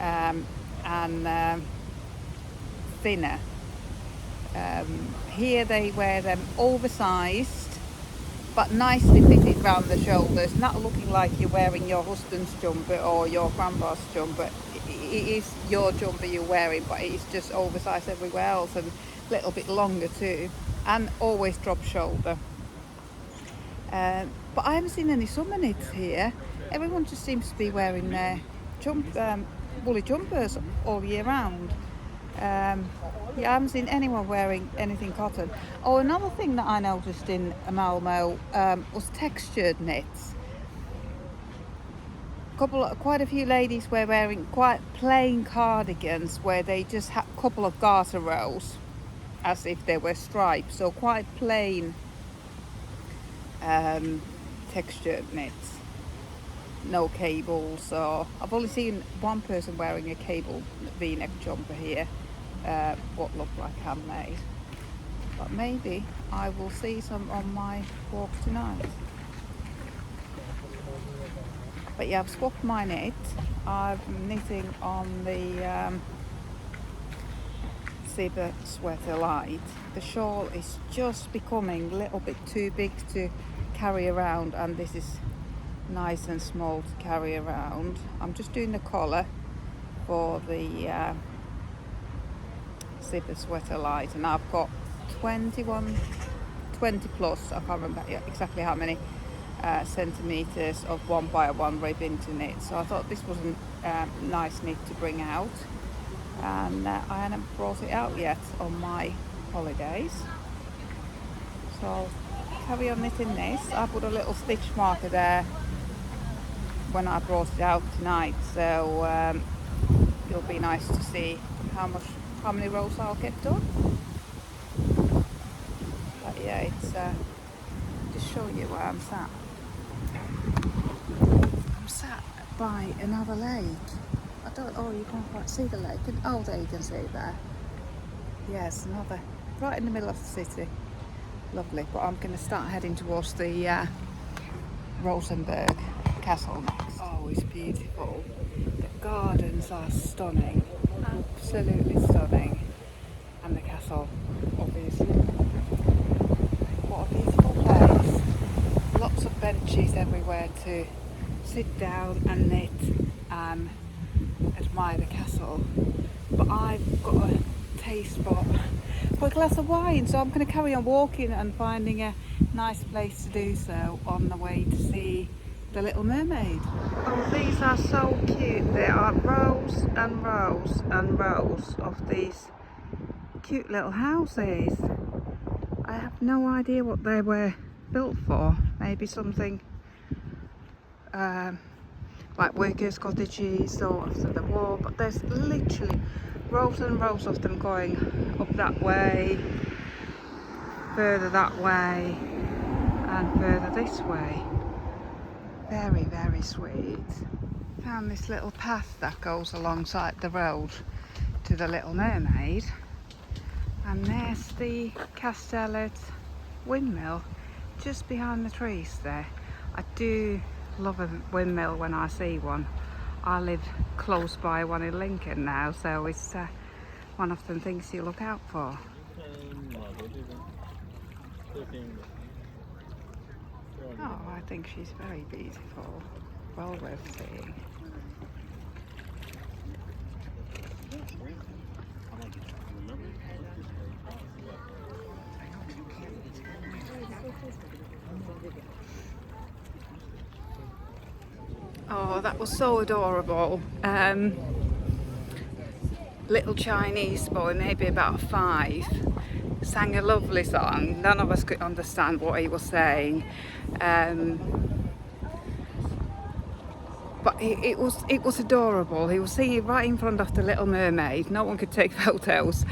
and thinner. Here they wear them oversized, but nicely fitted round the shoulders, not looking like you're wearing your husband's jumper or your grandpa's jumper. It is your jumper you're wearing, but it's just oversized everywhere else, and a little bit longer too, and always drop shoulder. But I haven't seen any summer knits here. Everyone just seems to be wearing their woolly jumpers all year round. Yeah, I haven't seen anyone wearing anything cotton. Oh, another thing that I noticed in Malmo was textured knits. Quite a few ladies were wearing quite plain cardigans where they just had a couple of garter rows as if they were stripes, so quite plain textured knits. No cables. So I've only seen one person wearing a cable V-neck jumper here, what looked like handmade, but maybe I will see some on my walk tonight. But yeah, I've swapped my knit. I'm knitting on the Zebra Sweater Light. The shawl is just becoming a little bit too big to carry around, and this is nice and small to carry around. I'm just doing the collar for the Zebra Sweater Light, and I've got 20 plus, I can't remember exactly how many centimeters of 1x1 ribbon to knit. So I thought this was a nice knit to bring out, and I haven't brought it out yet on my holidays, so I'll carry on knitting this. I put a little stitch marker there when I brought it out tonight, so it'll be nice to see how many rows I'll get done. But yeah, it's just show you where I'm sat. I'm sat by another lake. Oh, you can't quite see the lake. Oh, there you can see it there. Yes, another, right in the middle of the city. Lovely, but I'm going to start heading towards the Rosenberg Castle next. Oh, it's beautiful. The gardens are stunning, absolutely stunning. And the castle, obviously. What a beautiful place. Lots of benches everywhere to sit down and knit and admire the castle. But I've got a taste for a glass of wine, so I'm going to carry on walking and finding a nice place to do so on the way to see the Little Mermaid. Oh, these are so cute. There are rows and rows and rows of these cute little houses. I have no idea what they were built for. Maybe something like workers' cottages or after the war, but there's literally rows and rows of them going up that way, further that way, and further this way. Very, very sweet. Found this little path that goes alongside the road to the Little Mermaid, and there's the Castellet windmill just behind the trees there. I do love a windmill when I see one. I live close by one in Lincoln now, so it's one of the things you look out for. Oh, I think she's very beautiful. Well worth seeing. Oh, that was so adorable. Little Chinese boy, maybe about 5, sang a lovely song. None of us could understand what he was saying, but it was adorable. He was singing right in front of the Little Mermaid. No one could take photos,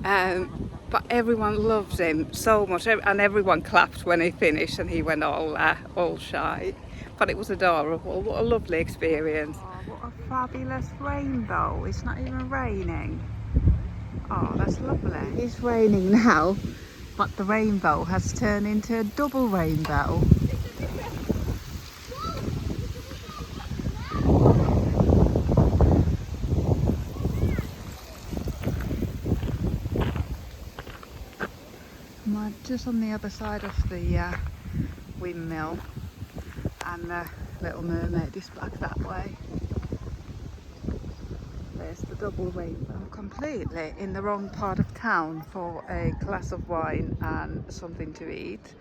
but everyone loved him so much, and everyone clapped when he finished, and he went all shy. But it was adorable. What a lovely experience. Oh, what a fabulous rainbow. It's not even raining. Oh, that's lovely. It's raining now, but the rainbow has turned into a double rainbow. I'm just on the other side of the windmill, and the Little Mermaid is back that way. There's the double rainbow. I'm completely in the wrong part of town for a glass of wine and something to eat.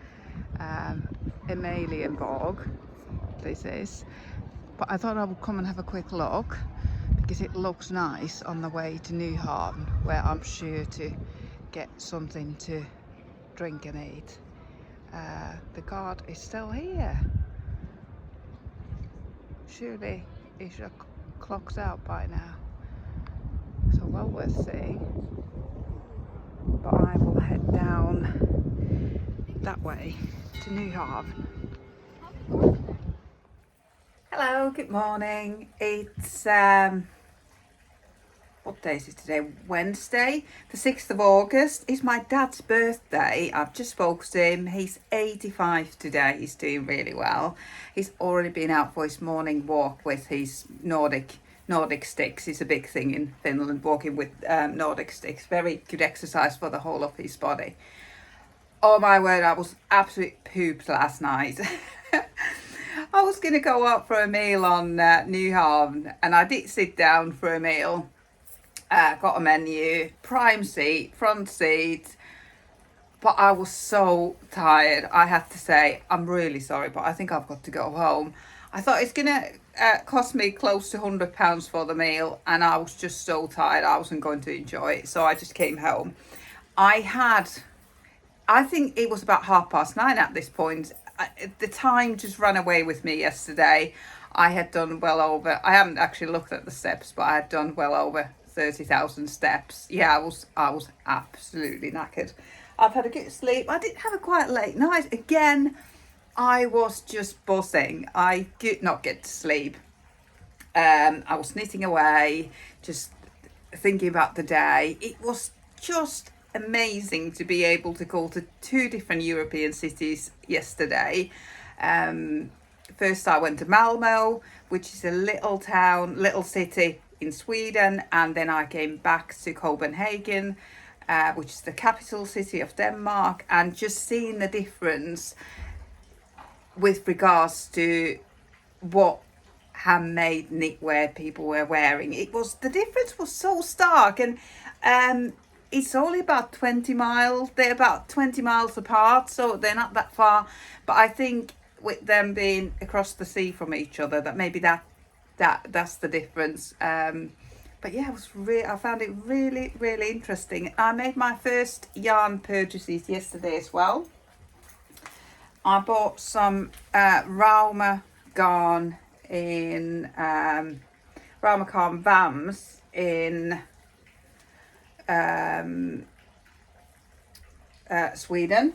Amalienborg, this is. But I thought I would come and have a quick look because it looks nice on the way to Nyhavn, where I'm sure to get something to drink and eat. The guard is still here. Surely he should have clocked out by now. So well worth seeing. But I will head down that way to Nyhavn. Hello, good morning. It's what day is it today? Wednesday, the 6th of August. It's my dad's birthday. I've just spoken to him. He's 85 today. He's doing really well. He's already been out for his morning walk with his Nordic sticks. It's a big thing in Finland, walking with Nordic sticks. Very good exercise for the whole of his body. Oh my word, I was absolutely pooped last night. I was going to go out for a meal on Nyhavn, and I did sit down for a meal. Got a menu, prime seat, front seat, but I was so tired. I have to say, I'm really sorry, but I think I've got to go home. I thought it's going to cost me close to £100 for the meal, and I was just so tired. I wasn't going to enjoy it, so I just came home. I think it was about 9:30 at this point. The time just ran away with me yesterday. I had done well over, I haven't actually looked at the steps, but I had done well over 30,000 steps. Yeah, I was absolutely knackered. I've had a good sleep. I did have a quite late night. Again, I was just buzzing. I could not get to sleep. I was knitting away, just thinking about the day. It was just amazing to be able to go to 2 different European cities yesterday. First I went to Malmo, which is a little town, little city in Sweden, and then I came back to Copenhagen, which is the capital city of Denmark, and just seeing the difference with regards to what handmade knitwear people were wearing. The difference was so stark, and it's only about 20 miles. They're about 20 miles apart, so they're not that far. But I think with them being across the sea from each other, that maybe that's the difference. But yeah, I found it really, really interesting. I made my first yarn purchases yesterday as well. I bought some Rauma garn in Rauma garn Vams in Sweden.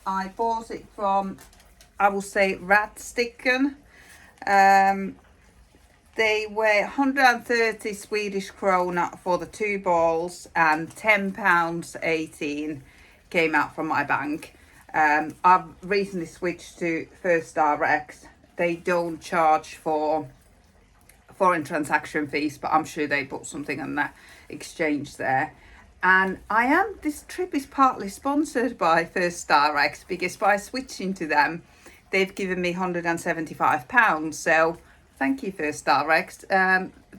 I bought it from, I will say, Ratsticken. They were 130 Swedish krona for the 2 balls, and £10.18 came out from my bank. I've recently switched to First RX. They don't charge for foreign transaction fees, but I'm sure they put something on that exchange there. And this trip is partly sponsored by First RX, because by switching to them, they've given me £175. So thank you, First RX.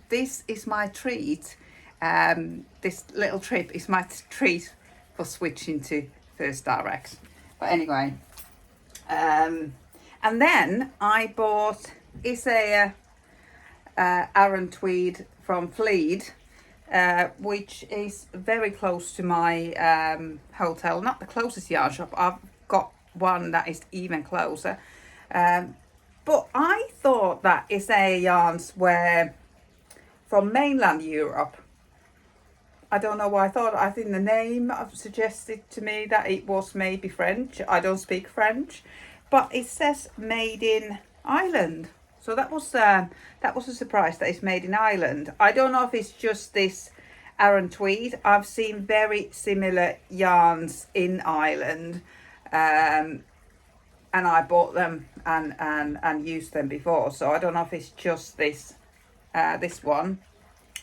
This is my treat. This little trip is my treat for switching to First RX. But anyway, and then I bought Isaiah Aran tweed from Fleet, which is very close to my hotel. Not the closest yarn shop. I've got one that is even closer. But I thought that Isaiah yarns were from mainland Europe. I don't know why I think the name suggested to me that it was maybe French. I don't speak French, but it says made in Ireland. So that was a surprise that it's made in Ireland. I don't know if it's just this Aran tweed. I've seen very similar yarns in Ireland, and I bought them and used them before. So I don't know if it's just this one,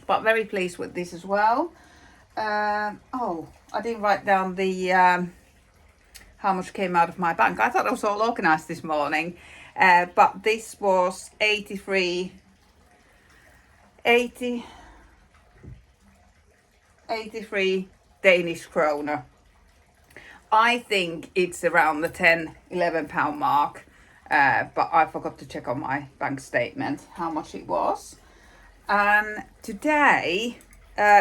but very pleased with this as well. I didn't write down the how much came out of my bank. I thought it was all organised this morning, but this was 83 Danish kroner. I think it's around the £10-11 mark, but I forgot to check on my bank statement how much it was. And today,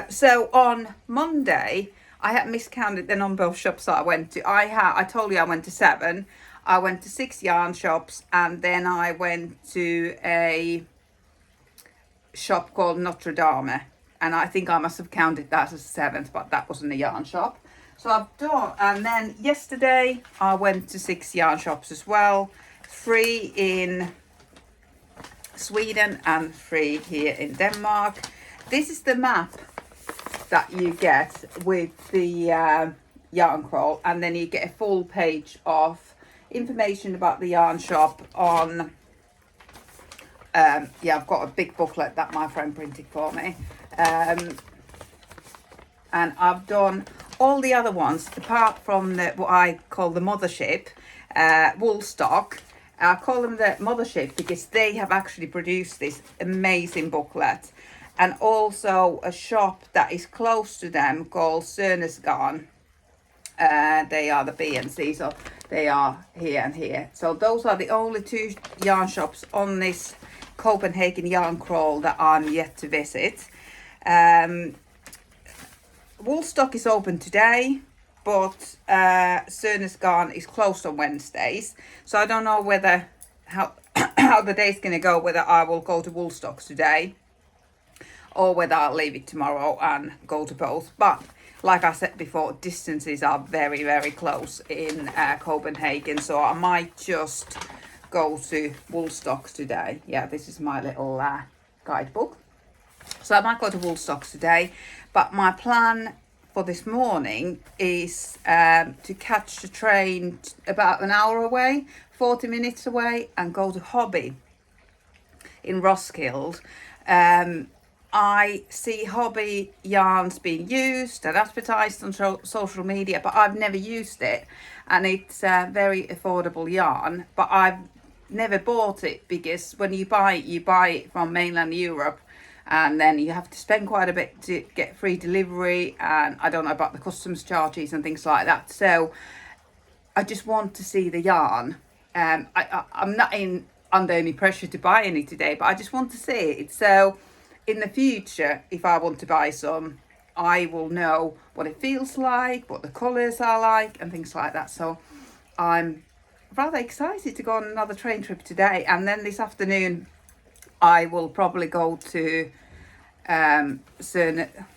so on Monday, I had miscounted the number of shops that I went to. I told you I went to 7. I went to 6 yarn shops, and then I went to a shop called Notre Dame, and I think I must have counted that as 7th, but that wasn't a yarn shop. So I've done, and then yesterday I went to 6 yarn shops as well, 3 in Sweden and 3 here in Denmark. This is the map that you get with the yarn crawl, and then you get a full page of information about the yarn shop on I've got a big booklet that my friend printed for me, and I've done all the other ones apart from what I call the mothership, Woolstock. I call them the mothership because they have actually produced this amazing booklet, and also a shop that is close to them called Sørnes Garn. They are the B and C, so they are here and here. So those are the only 2 yarn shops on this Copenhagen Yarn Crawl that I'm yet to visit. Woolstock is open today, but Sørnes Garn is closed on Wednesdays. So I don't know how the day's going to go, whether I will go to Woolstock today or whether I'll leave it tomorrow and go to both. But like I said before, distances are very, very close in Copenhagen. So I might just go to Woolstock today. Yeah, this is my little guidebook. So I might go to Woolstock today. But my plan for this morning is to catch the train about an hour away, 40 minutes away, and go to Hobby in Roskilde. I see hobby yarns being used and advertised on social media, but I've never used it, and it's a very affordable yarn, but I've never bought it because when you buy it from mainland Europe, and then you have to spend quite a bit to get free delivery, and I don't know about the customs charges and things like that. So I just want to see the yarn. I'm not under any pressure to buy any today, but I just want to see it. So in the future, if I want to buy some, I will know what it feels like, what the colours are like, and things like that. So I'm rather excited to go on another train trip today. And then this afternoon, I will probably go to Sørnesgarn.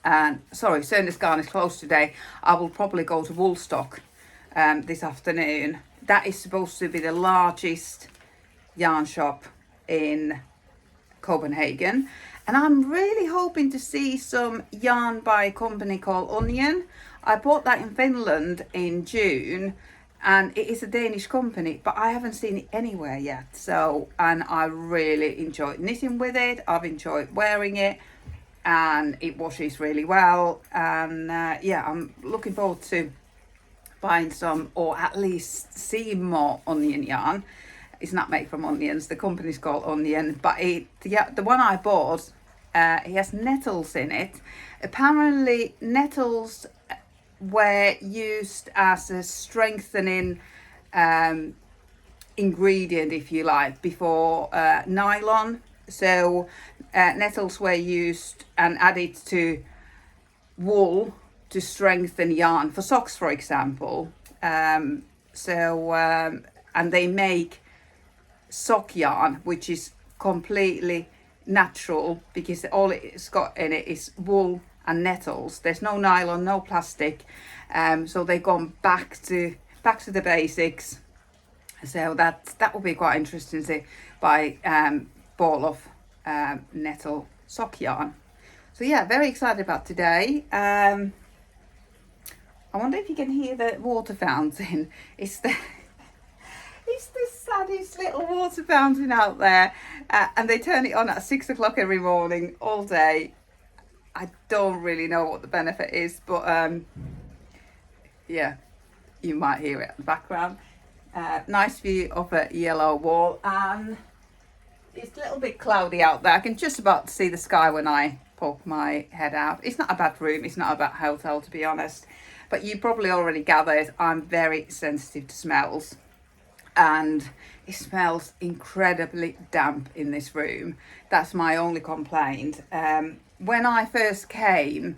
And sorry, Sørnesgarn is closed today. I will probably go to Woolstock this afternoon. That is supposed to be the largest yarn shop in Copenhagen, and I'm really hoping to see some yarn by a company called Onion. I bought that in Finland in June, and it is a Danish company, but I haven't seen it anywhere yet. So, and I really enjoyed knitting with it. I've enjoyed wearing it, and it washes really well. And yeah, I'm looking forward to buying some, or at least seeing more Onion yarn. It's not made from onions. The company's called Onion, but the one I bought, it has nettles in it. Apparently, nettles were used as a strengthening ingredient, if you like, before nylon. So nettles were used and added to wool to strengthen yarn for socks, for example. And they make sock yarn, which is completely natural because all it's got in it is wool and nettles. There's no nylon, no plastic, so they've gone back to the basics. So that will be quite interesting to see by ball of nettle sock yarn. So yeah, very excited about today. I wonder if you can hear the water fountain. It's the saddest little water fountain out there, and they turn it on at 6 o'clock every morning all day. I don't really know what the benefit is, but yeah, you might hear it in the background. Nice view of a yellow wall, and it's a little bit cloudy out there. I can just about see the sky when I poke my head out. It's not a bad room, it's not a bad hotel, to be honest, but you probably already gathered I'm very sensitive to smells. And it smells incredibly damp in this room. That's my only complaint. When I first came,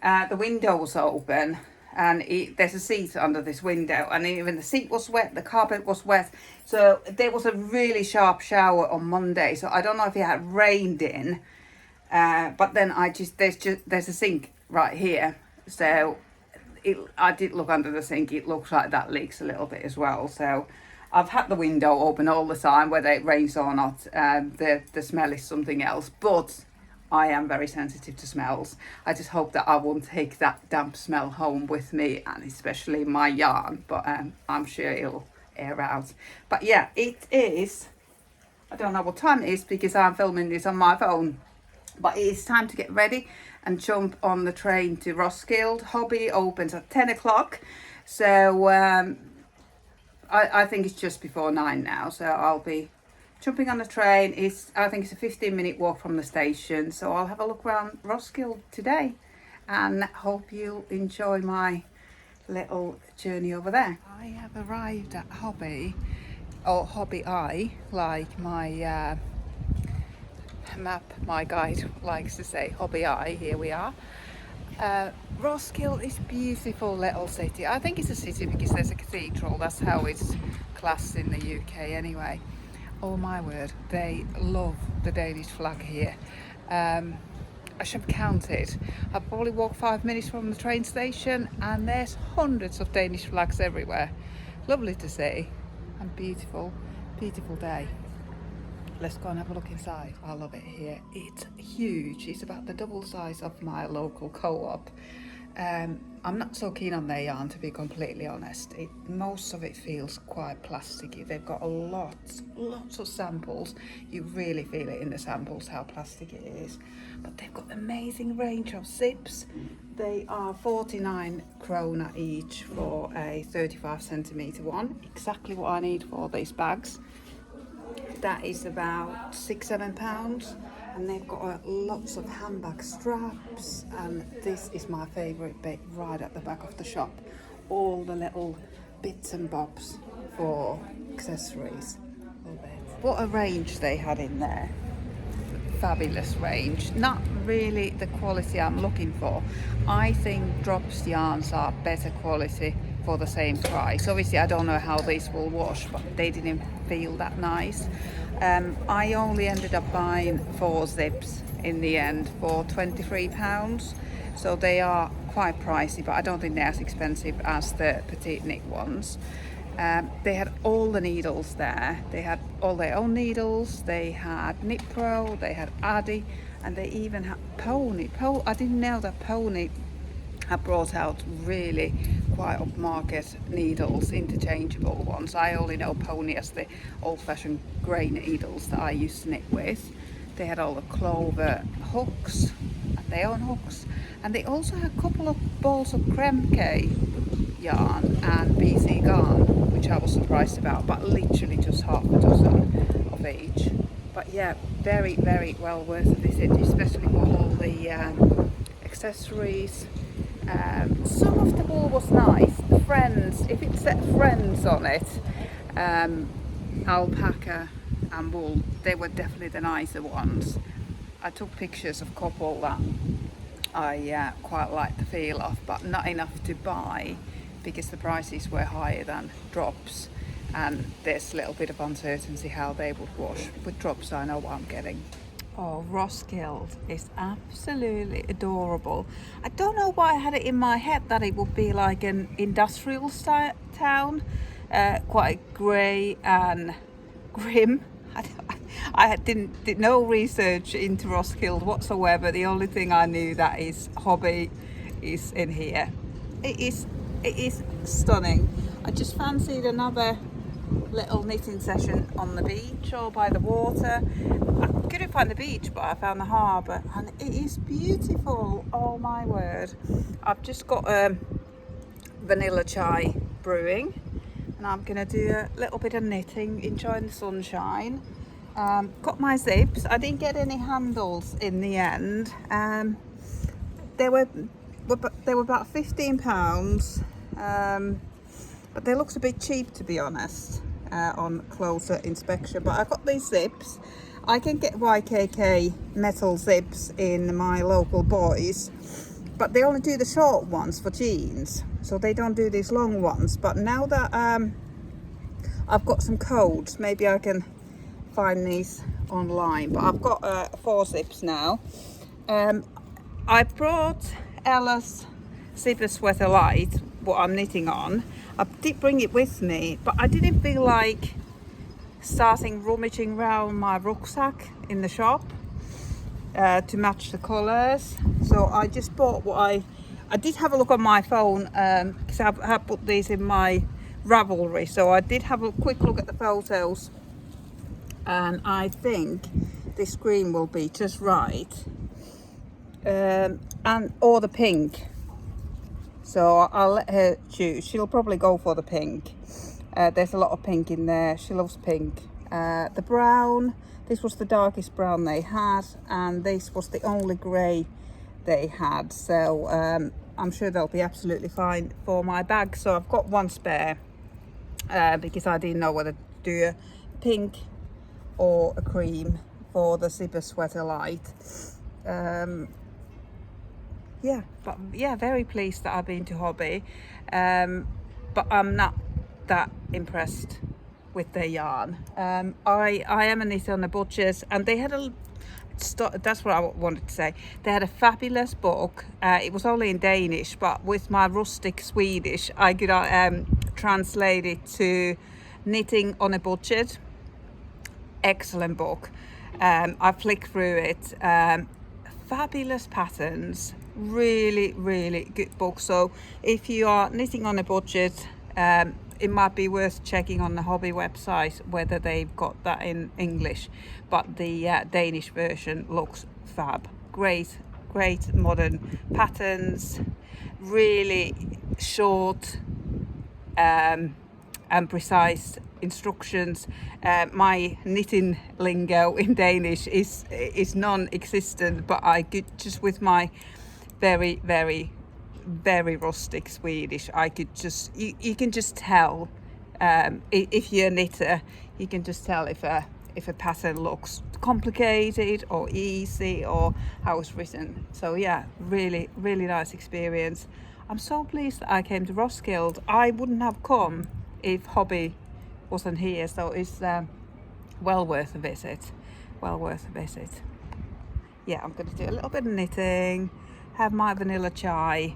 the window was open, and there's a seat under this window, and even the seat was wet, the carpet was wet. So there was a really sharp shower on Monday. So I don't know if it had rained in, but then there's a sink right here. So I did look under the sink. It looks like that leaks a little bit as well. So I've had the window open all the time, whether it rains or not. The smell is something else, but I am very sensitive to smells. I just hope that I won't take that damp smell home with me, and especially my yarn, but I'm sure it'll air out. But yeah, it is, I don't know what time it is because I'm filming this on my phone, but it is time to get ready and jump on the train to Roskilde. Hobby opens at 10 o'clock, so I think it's just before 9 now, so I'll be jumping on the train. I think it's a 15-minute walk from the station, so I'll have a look around Roskilde today, and hope you'll enjoy my little journey over there. I have arrived at Hobby, or Hobby Eye, like my map, my guide likes to say, Hobby Eye. Here we are. Roskilde is a beautiful little city. I think it's a city because there's a cathedral. That's how it's classed in the UK anyway. Oh my word, they love the Danish flag here. I should have counted. I probably walked 5 minutes from the train station, and there's hundreds of Danish flags everywhere. Lovely to see, and beautiful, beautiful day. Let's go and have a look inside. I love it here. It's huge. It's about the double size of my local co-op. I'm not so keen on their yarn, to be completely honest. Most of it feels quite plasticky. They've got lots of samples. You really feel it in the samples how plastic it is. But they've got amazing range of zips. They are 49 krona each for a 35 centimeter one. Exactly what I need for these bags. That is about £6-7, and they've got lots of handbag straps, and this is my favourite bit right at the back of the shop. All the little bits and bobs for accessories. What a range they had in there. Fabulous range. Not really the quality I'm looking for. I think Drops yarns are better quality for the same price. Obviously I don't know how these will wash, but they didn't feel that nice. I only ended up buying 4 zips in the end for £23, so they are quite pricey, but I don't think they're as expensive as the petite knit ones. They had all the needles there. They had all their own needles. They had Knit Pro, they had Addi, and they even had Pony. I didn't know that Pony had brought out really quite upmarket needles, interchangeable ones. I only know Pony as the old-fashioned grey needles that I used to knit with. They had all the Clover hooks, and their own hooks, and they also had a couple of balls of Kremke yarn and BC garn, which I was surprised about, but literally just half a dozen of each. But yeah, very well worth a visit, especially for all the accessories. Some of the wool was nice. Friends, if it said Friends on it, alpaca and wool, they were definitely the nicer ones. I took pictures of a couple that I quite liked the feel of, but not enough to buy because the prices were higher than Drops, and there's a little bit of uncertainty how they would wash. With Drops I know what I'm getting. Oh, Roskilde is absolutely adorable. I don't know why I had it in my head that it would be like an industrial town, quite grey and grim. I did no research into Roskilde whatsoever. The only thing I knew that is hobby is in here. It is stunning. I just fancied another little knitting session on the beach or by the water. I couldn't find the beach, but I found the harbour, and it is beautiful. Oh my word. I've just got vanilla chai brewing, and I'm gonna do a little bit of knitting, enjoying the sunshine. Got my zips. I didn't get any handles in the end. They were about £15, but they looked a bit cheap, to be honest, on closer inspection. But I got these zips. I can get YKK metal zips in my local Boys, but they only do the short ones for jeans, so they don't do these long ones. But now that I've got some codes, maybe I can find these online. But I've got 4 zips now. I brought Ella's zipper sweater light, what I'm knitting on. I did bring it with me, but I didn't feel like starting rummaging around my rucksack in the shop to match the colours. So I just bought what I did have a look on my phone, because I have put these in my Ravelry, so I did have a quick look at the photos, and I think this green will be just right, or the pink. So I'll let her choose. She'll probably go for the pink. There's a lot of pink in there. She loves pink. The brown, this was the darkest brown they had, and this was the only grey they had. So I'm sure they'll be absolutely fine for my bag. So I've got one spare because I didn't know whether to do a pink or a cream for the zipper sweater light. Yeah, very pleased that I've been to Hobby, but I'm not that impressed with their yarn. I am a knitter on the Butchers, and they had That's what I wanted to say. They had a fabulous book. It was only in Danish, but with my rustic Swedish, I could translate it to Knitting on a Budget. Excellent book. I flicked through it. Fabulous patterns. Really, really good book. So if you are knitting on a budget, it might be worth checking on the hobby website whether they've got that in English, but the Danish version looks fab. Great modern patterns, really short and precise instructions. My knitting lingo in Danish is non-existent, but I could just, with my very rustic Swedish, I could just, you can just tell, if you're a knitter, you can just tell if a pattern looks complicated or easy or how it's written. So yeah, really nice experience. I'm so pleased that I came to Roskilde. I wouldn't have come if hobby wasn't here, so it's well worth a visit. Yeah, I'm going to do a little bit of knitting, have my vanilla chai,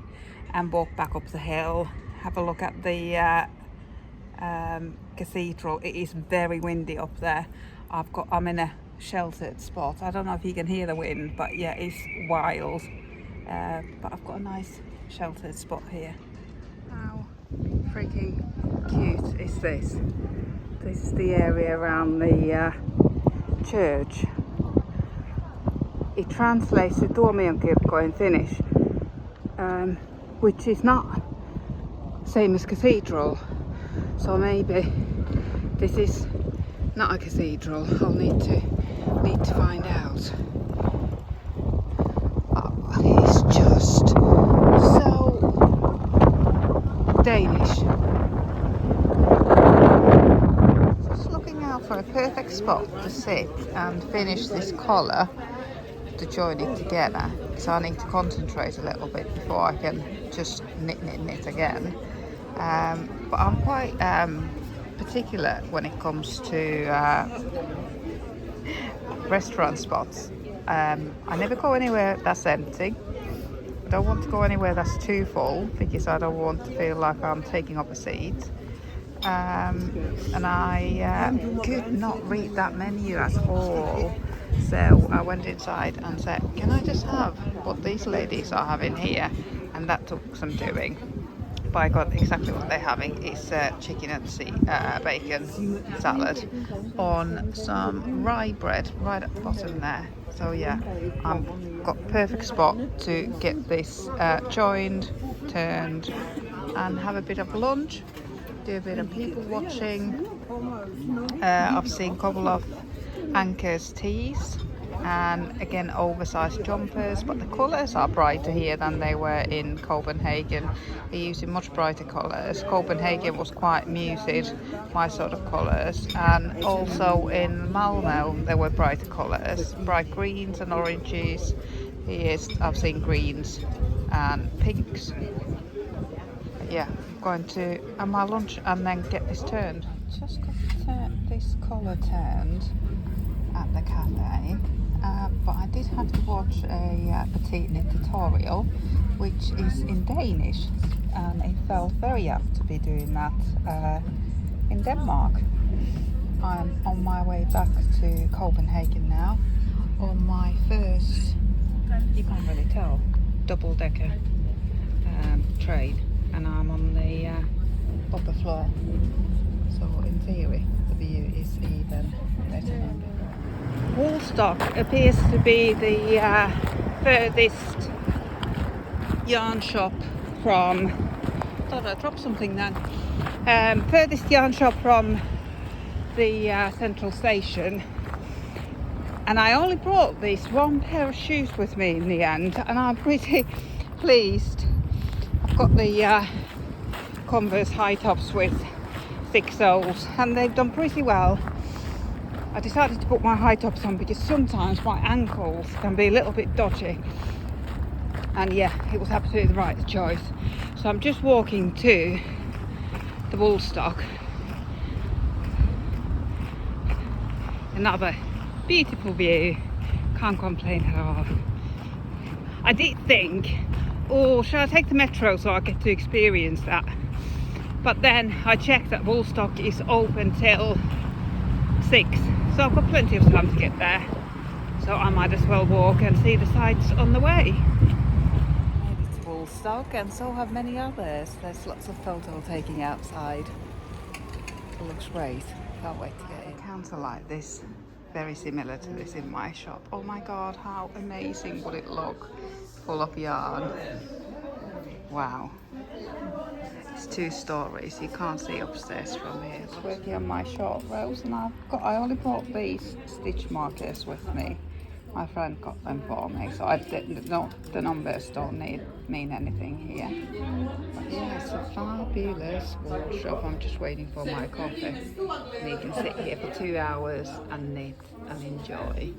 and walk back up the hill, have a look at the cathedral. It is very windy up there. I'm in a sheltered spot. I don't know if you can hear the wind, but yeah, it's wild. But I've got a nice sheltered spot here. How freaking cute is this? This is the area around the church. It translates to Tuomionkirkko in Finnish, which is not same as cathedral. So maybe this is not a cathedral. I'll need to find out. Oh, it's just so Danish. Just looking out for a perfect spot to sit and finish this collar to join it together, so I need to concentrate a little bit before I can just knit again. But I'm quite particular when it comes to restaurant spots. I never go anywhere that's empty. I don't want to go anywhere that's too full because I don't want to feel like I'm taking up a seat. And I could not read that menu at all. So I went inside and said, can I just have what these ladies are having here? And that took some doing. But I got exactly what they're having. It's chicken and bacon salad on some rye bread right at the bottom there. So yeah, I've got perfect spot to get this joined, turned, and have a bit of lunch, do a bit of people watching. I've seen a couple of Anchor's tees and again oversized jumpers, but the colours are brighter here than they were in Copenhagen. They're using much brighter colours. Copenhagen was quite muted, my sort of colours, and also in Malmo there were brighter colours, bright greens and oranges. Here I've seen greens and pinks. But yeah, I'm going to have my lunch and then get this turned. Just got this collar turned at the cafe, but I did have to watch a petite knit tutorial which is in Danish, and it felt very apt to be doing that in Denmark. I'm on my way back to Copenhagen now on my first, you can't really tell, double-decker train, and I'm on the upper floor, so in theory the view is even better. Woolstock appears to be the furthest yarn shop from, thought I dropped something then, furthest yarn shop from the central station, and I only brought this one pair of shoes with me in the end, and I'm pretty pleased. I've got the Converse high tops with thick soles, and they've done pretty well. I decided to put my high tops on because sometimes my ankles can be a little bit dodgy, and yeah, it was absolutely the right choice. So I'm just walking to the Woolstock. Another beautiful view Can't complain at all. I did think, oh, should I take the metro so I get to experience that? But then I checked that Woolstock is open till 6, so I've got plenty of time to get there. So I might as well walk and see the sights on the way. It's Woolstock, and so have many others. There's lots of photo taking outside. It looks great. Can't wait to get in. A counter like this, very similar to this in my shop. Oh my god, how amazing would it look? Full of yarn. Wow. It's 2 stories. You can't see upstairs from here. It's working on my short rows, and I only brought these stitch markers with me. My friend got them for me, so the numbers don't mean anything here. But yeah, it's a fabulous workshop. I'm just waiting for my coffee. And you can sit here for 2 hours and knit and enjoy.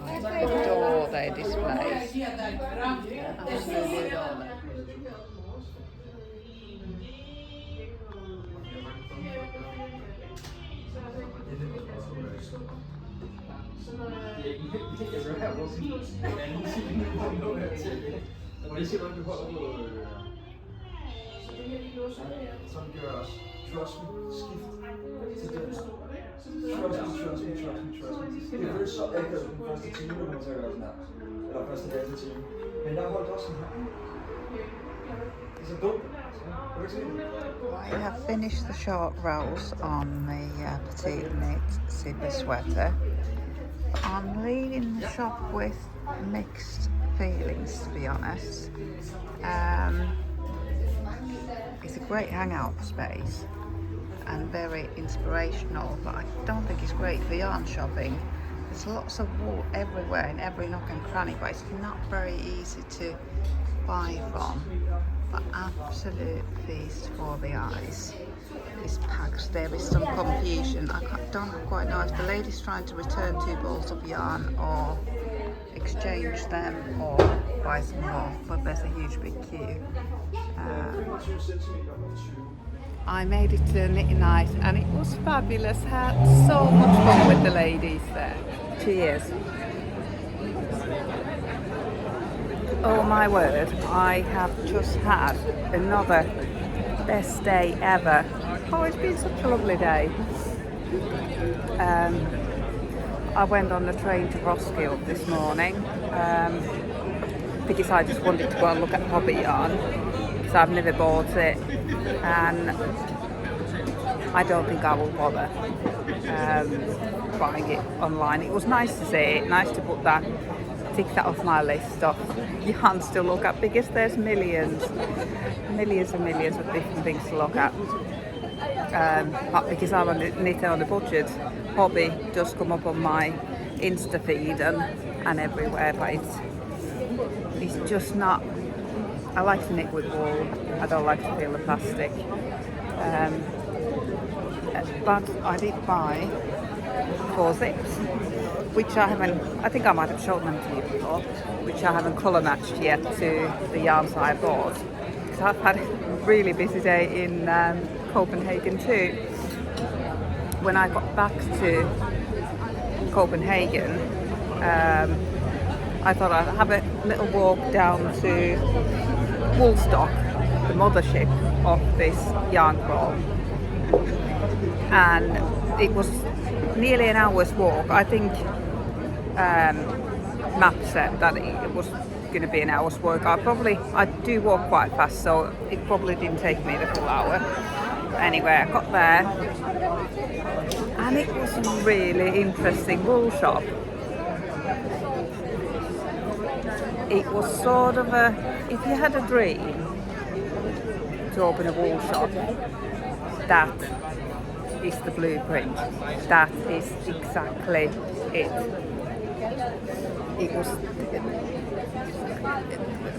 I adore their displays. Absolutely adore them. Trust me, skift til den. Trust me. Det føles så akavet den første time, når man tager sådan her. Eller første halve time. Men der holdt også sådan her. Det er så dumt. I have finished the short rows on the petite knit zipper sweater. I'm leaving the shop with mixed feelings, to be honest. It's a great hangout space and very inspirational, but I don't think it's great for yarn shopping. There's lots of wool everywhere in every nook and cranny, but it's not very easy to buy from. But absolute feast for the eyes. This package, there is some confusion. I don't quite know if the lady's trying to return 2 balls of yarn or exchange them or buy some more, but there's a huge big queue. I made it to the knitting night and it was fabulous. Had so much fun with the ladies there. Cheers. Oh my word, I have just had another best day ever. Oh, it's been such a lovely day. I went on the train to Roskilde this morning because I just wanted to go and look at hobby yarn, because I've never bought it and I don't think I will bother buying it online. It was nice to see it, nice to tick that off my list of yarns to look at, because there's millions and millions of different things to look at. But because I'm a knitter on a budget, hobby does come up on my Insta feed and everywhere, but it's just not. I like to knit with wool. I don't like to feel the plastic. But I did buy 4 zips, which I think I might have shown them to you before, which I haven't colour matched yet to the yarns I bought. Because I've had a really busy day in Copenhagen too. When I got back to Copenhagen, I thought I'd have a little walk down to Woolstock, the mothership of this yarn crawl. And it was nearly an hour's walk. I think map said that it was going to be an hour's walk. I do walk quite fast, so it probably didn't take me the full hour. Anyway, I got there and it was a really interesting wool shop. It was sort of if you had a dream to open a wool shop, that is the blueprint. That is exactly it. It was.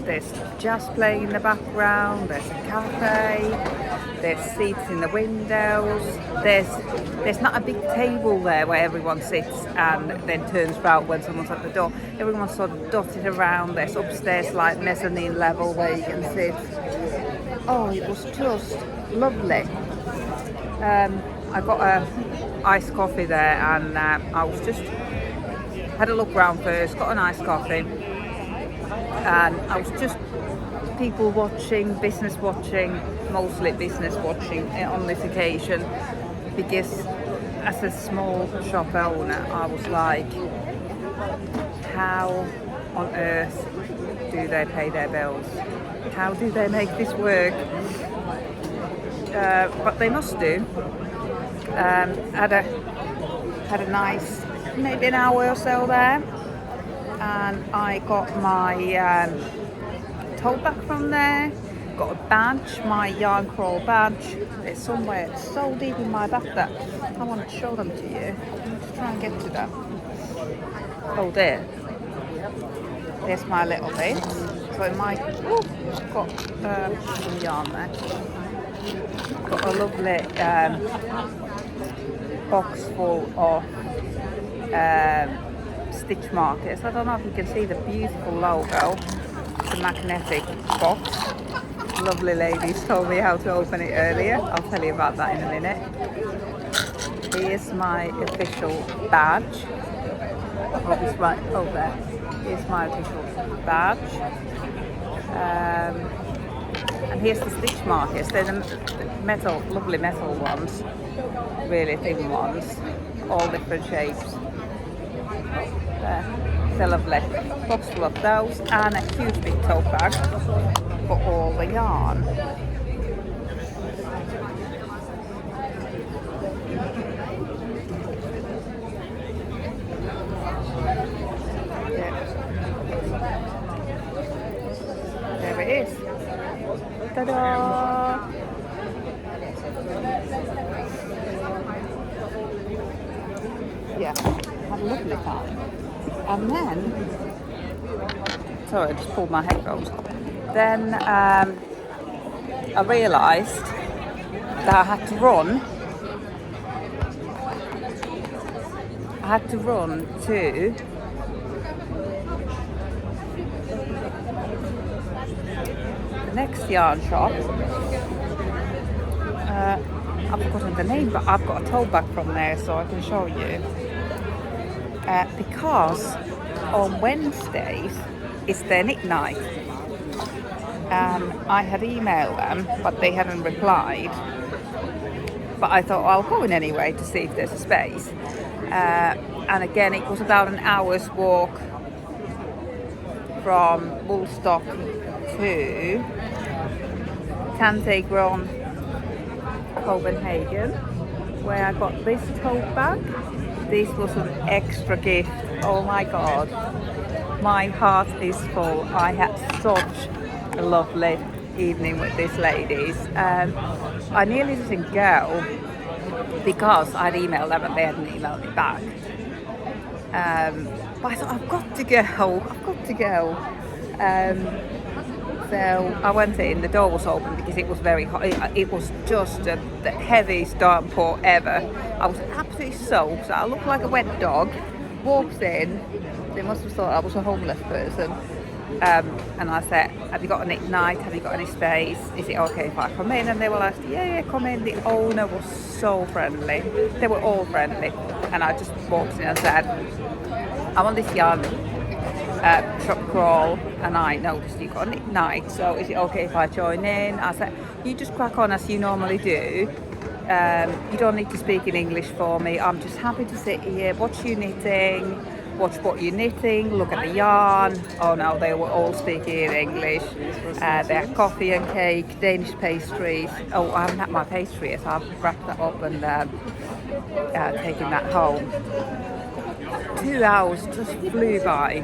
There's jazz playing in the background. There's a cafe. There's seats in the windows. There's not a big table there where everyone sits and then turns round when someone's at the door. Everyone's sort of dotted around. There's upstairs like mezzanine level where you can sit. Oh, it was just lovely. I got iced coffee there, and I was just had a look around first, got an iced coffee, and I was just people watching, business watching, mostly business watching on this occasion, because as a small shop owner, I was like, how on earth do they pay their bills? How do they make this work? But they must do. Had a nice, maybe an hour or so there, and I got my tote bag from there. Got a badge, my Yarn Crawl badge. It's somewhere so deep in my bag that I want to show them to you. Let's try and get to them. Oh, there. There's my little bit. So it might. Oh, got some yarn there. Got a lovely box full of stitch markers. I don't know if you can see the beautiful logo, the magnetic box. Lovely ladies told me how to open it earlier. I'll tell you about that in a minute. Here's my official badge. Oh, it's right over there. Here's my official badge. And here's the stitch markers. They're the metal, lovely metal ones, really thin ones, all different shapes. There, they're lovely. Box full of those, and a huge big tote bag for all the yarn. There it is. Ta-da! Yeah, had a lovely time. And then, sorry, I just pulled my headphones. Then I realised that I had to run. I had to run to the next yarn shop. I've forgotten the name, but I've got a tote bag from there, so I can show you. Because on Wednesdays it's their knit night. I had emailed them, but they hadn't replied. But I thought I'll go in anyway to see if there's a space. And again, it was about an hour's walk from Woolstock to Tante Grøn, Copenhagen, where I got this tote bag. This was an extra gift. Oh my god, my heart is full. I had such a lovely evening with these ladies. I nearly didn't go because I'd emailed them and they hadn't emailed me back. But I thought, I've got to go. So I went in, the door was open because it was very hot. It was just the heaviest downpour ever. I was absolutely soaked, so I looked like a wet dog. Walked in, they must have thought I was a homeless person. And I said, have you got a knit night? Have you got any space? Is it okay if I come in? And they were like, yeah, come in. The owner was so friendly. They were all friendly. And I just walked in and said, I want this yarn shop crawl, and I noticed you got a knit night, so is it okay if I join in? I said, you just crack on as you normally do. You don't need to speak in English for me. I'm just happy to sit here, watch you knitting, watch what you're knitting, look at the yarn. Oh no, they were all speaking in English. They had coffee and cake, Danish pastries. Oh, I haven't had my pastry yet, so I've wrapped that up and taken that home. 2 hours just flew by.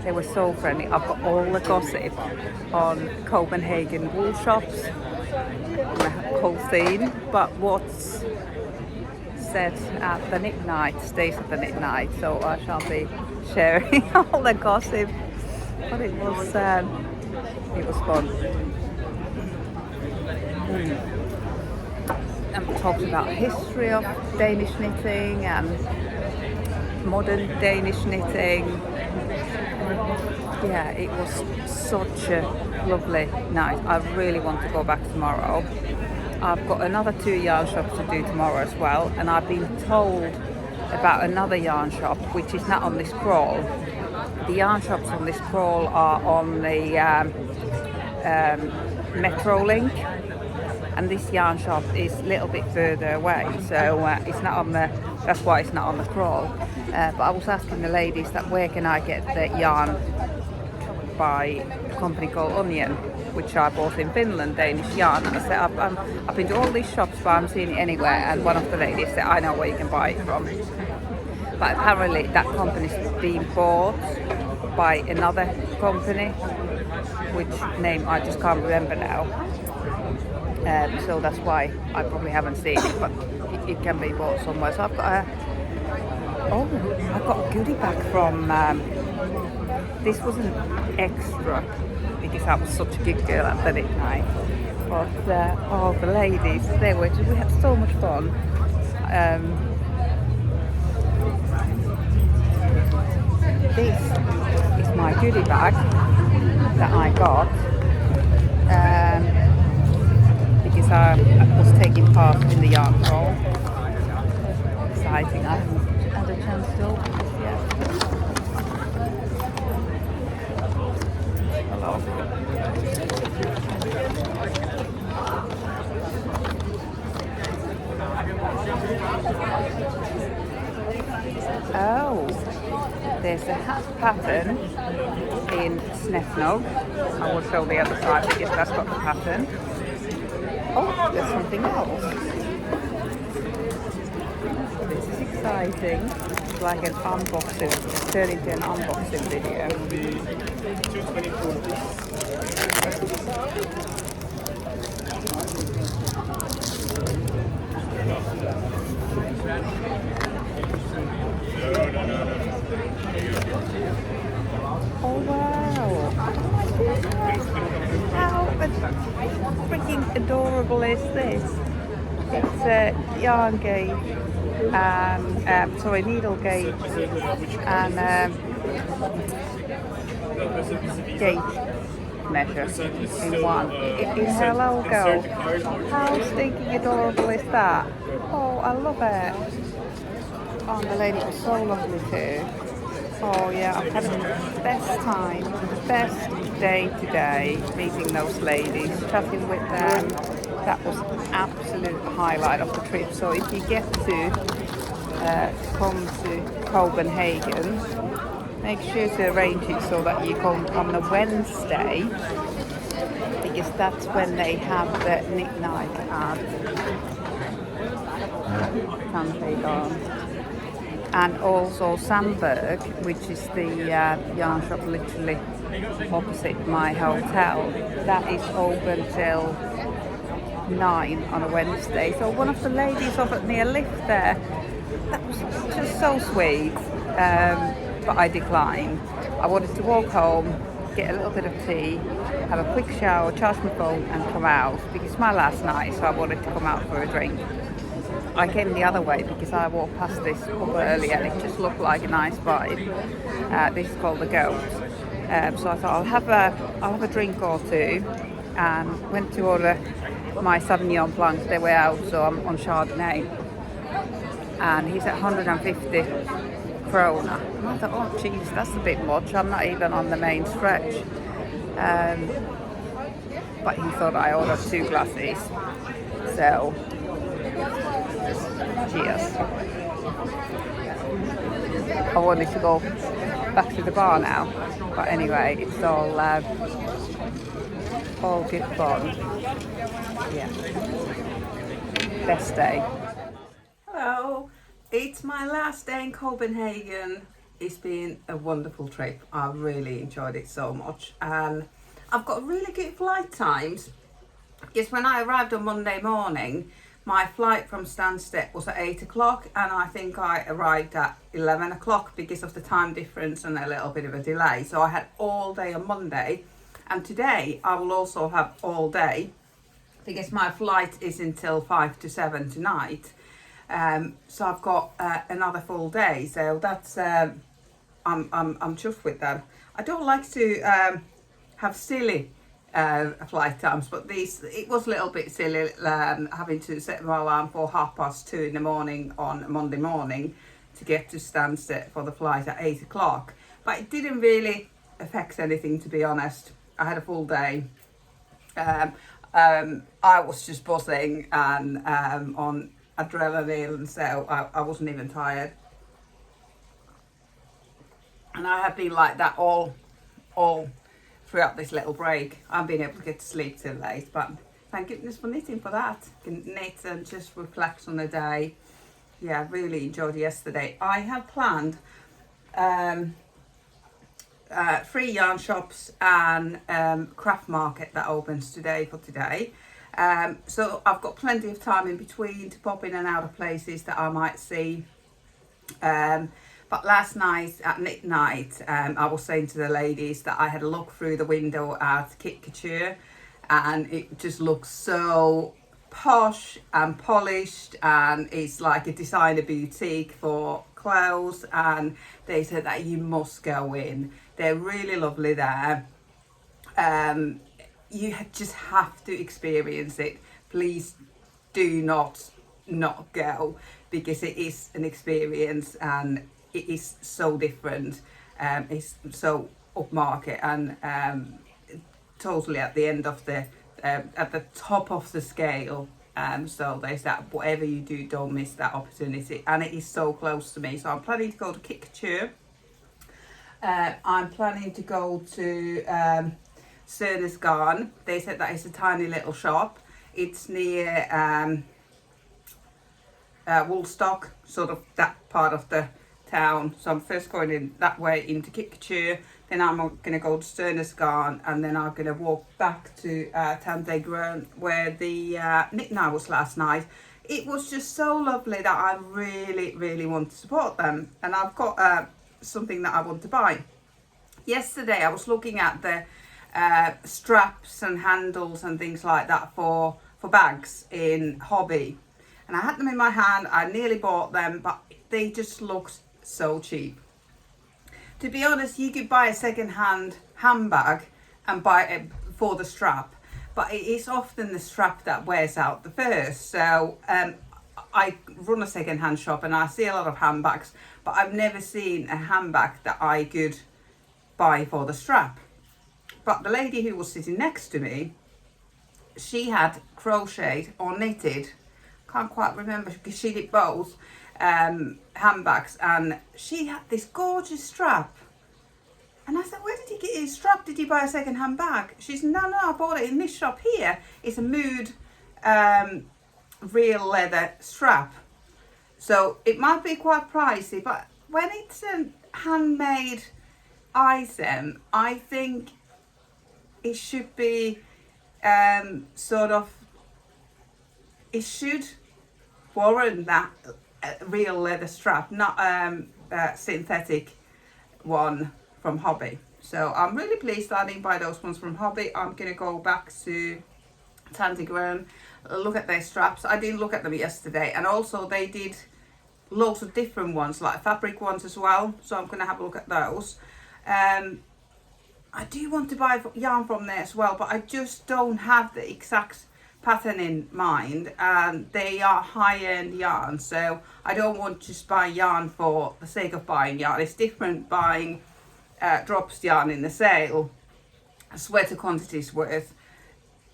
They were so friendly. I've got all the gossip on Copenhagen wool shops, the whole scene, but what's said at the knit night stays at the knit night, so I shall be sharing all the gossip. But it was fun. And we talked about history of Danish knitting and modern Danish knitting. Yeah, it was such a lovely night. I really want to go back tomorrow. I've got another 2 yarn shops to do tomorrow as well, and I've been told about another yarn shop which is not on this crawl. The yarn shops on this crawl are on the metro link, and this yarn shop is a little bit further away, so it's not on the, that's why it's not on the crawl. But I was asking the ladies that where can I get the yarn by a company called Onion, which I bought in Finland, Danish yarn. I said I've been to all these shops but I haven't seen it anywhere, and one of the ladies said I know where you can buy it from. But apparently that company's been bought by another company, which name I just can't remember now. So that's why I probably haven't seen it, but it can be bought somewhere. So I've got a goodie bag from, this wasn't extra because I was such a good girl at the night, but the ladies, we had so much fun. This is my goodie bag that I got because I was taking part in the yarn crawl. Exciting, I haven't had a chance to open this yet. Hello. Oh, there's a hat pattern in Snefnog. I will show the other side because that's got the pattern. Oh, there's something else. This is exciting. It's like an unboxing, turn into an unboxing video. Oh wow! How freaking adorable is this? It's a yarn gauge and needle gauge and gauge measure in one. In her logo. How stinking adorable is that? Oh, I love it. Oh, and the lady was so lovely too. Oh yeah, I've had the best time, best day today meeting those ladies, chatting with them. That was an absolute highlight of the trip. So if you get to come to Copenhagen, make sure to arrange it so that you come on a Wednesday, because that's when they have the knit night at Tante Grøn. And also Samberg, which is the yarn shop literally opposite my hotel, that is open till 9 on a Wednesday. So one of the ladies offered me a lift there. That was just so sweet, but I declined. I wanted to walk home, get a little bit of tea, have a quick shower, charge my phone and come out, because it's my last night, so I wanted to come out for a drink. I came the other way because I walked past this pub earlier and it just looked like a nice vibe. This is called the Goat. So I thought I'll have a drink or two, and went to order my Sauvignon Blanc. They were out, so I'm on Chardonnay. And he's at 150 krona. And I thought, oh geez, that's a bit much. I'm not even on the main stretch. But he thought I ordered 2 glasses. So cheers. I wanted to go back to the bar now, but anyway, it's all good fun. Yeah, best day. Hello, it's my last day in Copenhagen. It's been a wonderful trip. I really enjoyed it so much, and I've got really good flight times. Because when I arrived on Monday morning, my flight from Stansted was at 8 o'clock, and I think I arrived at 11 o'clock because of the time difference and a little bit of a delay. So I had all day on Monday, and today I will also have all day because my flight is until 5 to 7 tonight. So I've got another full day. So that's I'm chuffed with that. I don't like to have silly flight times, but it was a little bit silly having to set my alarm for 2:30 in the morning on Monday morning to get to Stansted for the flight at 8 o'clock. But it didn't really affect anything, to be honest. I had a full day. I was just buzzing and on adrenaline, so I wasn't even tired. And I have been like that all throughout this little break. I've been able to get to sleep till late, but thank goodness for knitting for that. Can knit and just reflect on the day. Yeah, really enjoyed yesterday. I have planned 3 yarn shops and craft market that opens today for today. So I've got plenty of time in between to pop in and out of places that I might see. But last night at midnight, I was saying to the ladies that I had a look through the window at Kik Couture, and it just looks so posh and polished, and it's like a designer boutique for clothes, and they said that you must go in. They're really lovely there. You just have to experience it. Please do not go, because it is an experience and it is so different. It's so upmarket and totally at the end of the at the top of the scale. So there's that, whatever you do, don't miss that opportunity, and it is so close to me. So I'm planning to go to Kik Couture. I'm planning to go to Sörnes Garn. They said that it's a tiny little shop. It's near Woolstock, sort of that part of the town. So I'm first going in that way into Kik Couture, then I'm going to go to Sörnes Garn, and then I'm going to walk back to Tante Grøn, where the knit night was last night. It was just so lovely that I really want to support them, and I've got something that I want to buy. Yesterday I was looking at the straps and handles and things like that for bags in Hobby, and I had them in my hand. I nearly bought them, but they just looked so cheap. To be honest, you could buy a second-hand handbag and buy it for the strap, but it is often the strap that wears out the first. So I run a second-hand shop and I see a lot of handbags, but I've never seen a handbag that I could buy for the strap. But the lady who was sitting next to me, she had crocheted or knitted, can't quite remember because she did both, handbags, and she had this gorgeous strap. And I said, where did you get his strap? Did you buy a second-hand bag? She said, no, I bought it in this shop here. It's a mood real leather strap. So it might be quite pricey, but when it's a handmade item, I think it should be it should warrant that real leather strap, not synthetic one from Hobby. So I'm really pleased that I didn't buy those ones from Hobby. I'm going to go back to Tante Grøn, look at their straps. I didn't look at them yesterday, and also they did loads of different ones, like fabric ones as well, so I'm going to have a look at those. I do want to buy yarn from there as well, but I just don't have the exact pattern in mind, and they are high-end yarn, so I don't want to just buy yarn for the sake of buying yarn. It's different buying drops yarn in the sale, sweater quantities worth,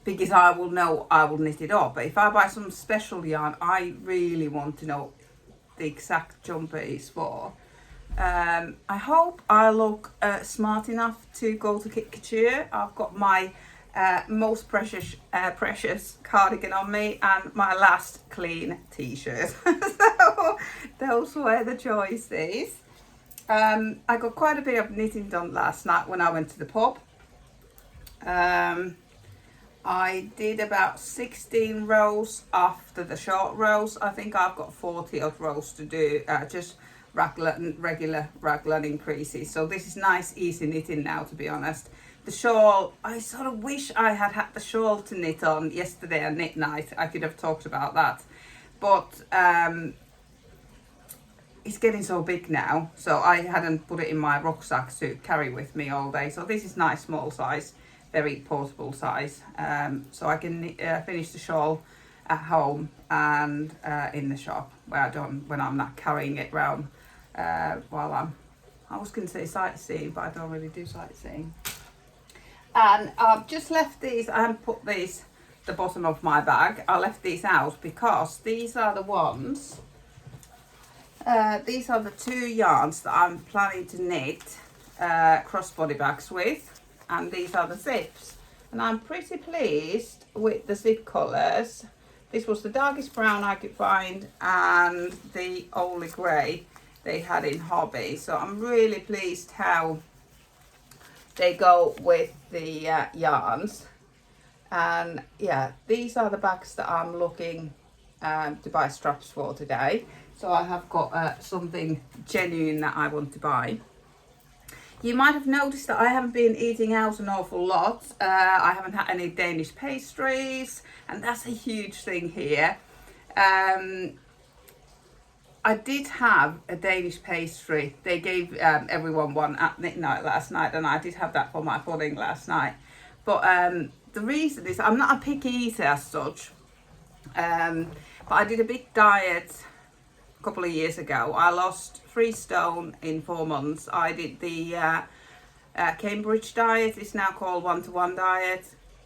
because I will know I will knit it up. But if I buy some special yarn, I really want to know the exact jumper is for. I hope I look smart enough to go to Kik Couture. I've got my most precious cardigan on me and my last clean t-shirt. So those were the choices. I got quite a bit of knitting done last night when I went to the pub. I did about 16 rows after the short rows. I think I've got 40 odd rows to do, just regular raglan increases. So this is nice easy knitting now, to be honest. The shawl, I sort of wish I had the shawl to knit on yesterday at knit night. I could have talked about that, but it's getting so big now, so I hadn't put it in my rucksack to carry with me all day. So this is nice small size, very portable size, so I can finish the shawl at home and in the shop when I'm not carrying it around while I was going to say sightseeing, but I don't really do sightseeing. And I've just left these, I haven't put these the bottom of my bag. I left these out because these are the ones, these are the 2 yarns that I'm planning to knit crossbody bags with, and these are the zips, and I'm pretty pleased with the zip colours. This was the darkest brown I could find and the only grey they had in Hobby, so I'm really pleased how they go with the yarns. And yeah, these are the bags that I'm looking to buy straps for today, so I have got something genuine that I want to buy. You might have noticed that I haven't been eating out an awful lot. I haven't had any Danish pastries, and that's a huge thing here. I did have a Danish pastry. They gave everyone one at midnight last night, and I did have that for my pudding last night. But the reason is I'm not a picky eater as such, but I did a big diet a couple of years ago. I lost 3 stone in 4 months. I did the Cambridge diet. It's now called 1-to-1 diet,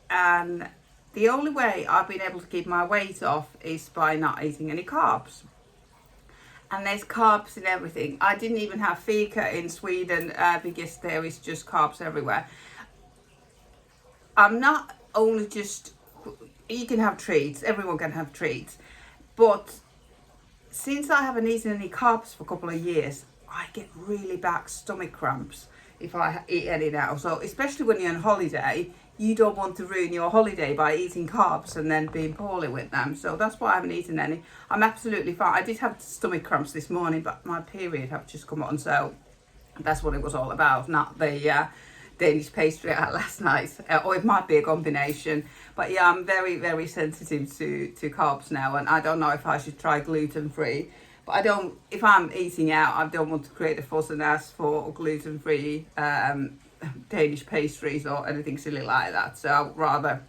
and the only way I've been able to keep my weight off is by not eating any carbs. And there's carbs in everything. I didn't even have fika in Sweden because there is just carbs everywhere. I'm not only just, you can have treats, everyone can have treats, but since I haven't eaten any carbs for a couple of years, I get really bad stomach cramps if I eat any now. So especially when you're on holiday, you don't want to ruin your holiday by eating carbs and then being poorly with them. So that's why I haven't eaten any. I'm absolutely fine. I did have stomach cramps this morning, but my period have just come on, so that's what it was all about, not the Danish pastry I had last night, or it might be a combination. But yeah, I'm very, very sensitive to carbs now, and I don't know if I should try gluten-free. But I don't, if I'm eating out, I don't want to create a fuss and ask for gluten-free Danish pastries or anything silly like that. So I'd rather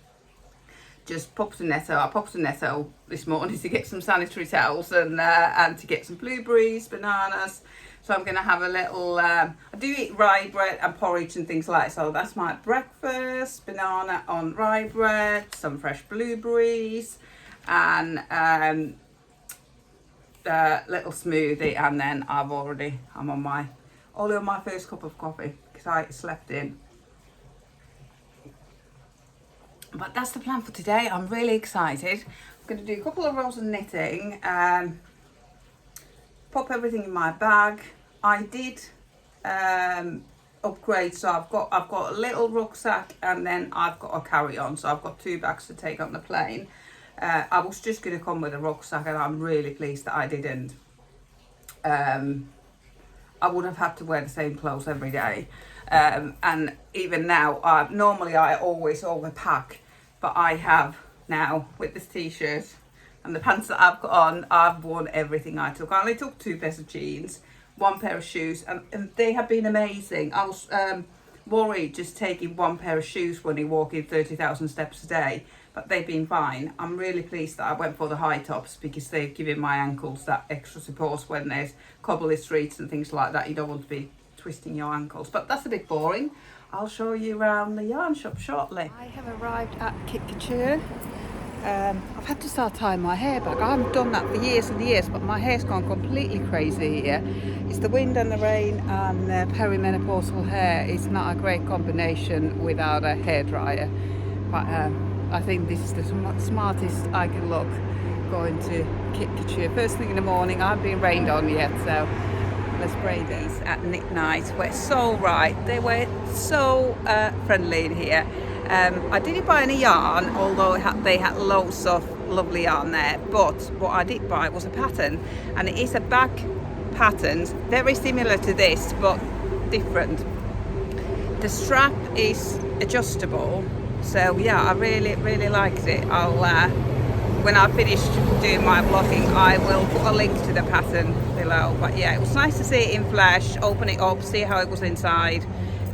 just pop to Netto. I popped to Netto this morning to get some sanitary towels and to get some blueberries, bananas. So I'm going to have a little, I do eat rye bread and porridge and things like that. So that's my breakfast, banana on rye bread, some fresh blueberries, and little smoothie. And then I'm only on my first cup of coffee because I slept in. But that's the plan for today. I'm really excited. I'm going to do a couple of rows of knitting, pop everything in my bag. I did upgrade, so I've got a little rucksack and then I've got a carry-on, so I've got 2 bags to take on the plane. I was just going to come with a rucksack, and I'm really pleased that I didn't. I would have had to wear the same clothes every day, and even now, normally I always overpack, but I have now, with this t-shirt and the pants that I've got on, I've worn everything I took. I only took 2 pairs of jeans, 1 pair of shoes, and they have been amazing. I was worried just taking 1 pair of shoes when you're walking 30,000 steps a day, but they've been fine. I'm really pleased that I went for the high tops because they've given my ankles that extra support when there's cobbly streets and things like that. You don't want to be twisting your ankles, but that's a bit boring. I'll show you around the yarn shop shortly. I have arrived at Kik Couture. I've had to start tying my hair back. I haven't done that for years and years, but my hair's gone completely crazy here. It's the wind and the rain, and perimenopausal hair is not a great combination without a hairdryer. But I think this is the smartest I can look going to Kik Couture. First thing in the morning, I haven't been rained on yet, so let's braid these at midnight. Were so right. They were so friendly in here. I didn't buy any yarn, although they had loads of lovely yarn there, but what I did buy was a pattern, and it is a back pattern, very similar to this, but different. The strap is adjustable, so yeah, I really, really liked it. I'll, when I finished doing my blogging, I will put a link to the pattern below, but yeah, it was nice to see it in flesh, open it up, see how it was inside.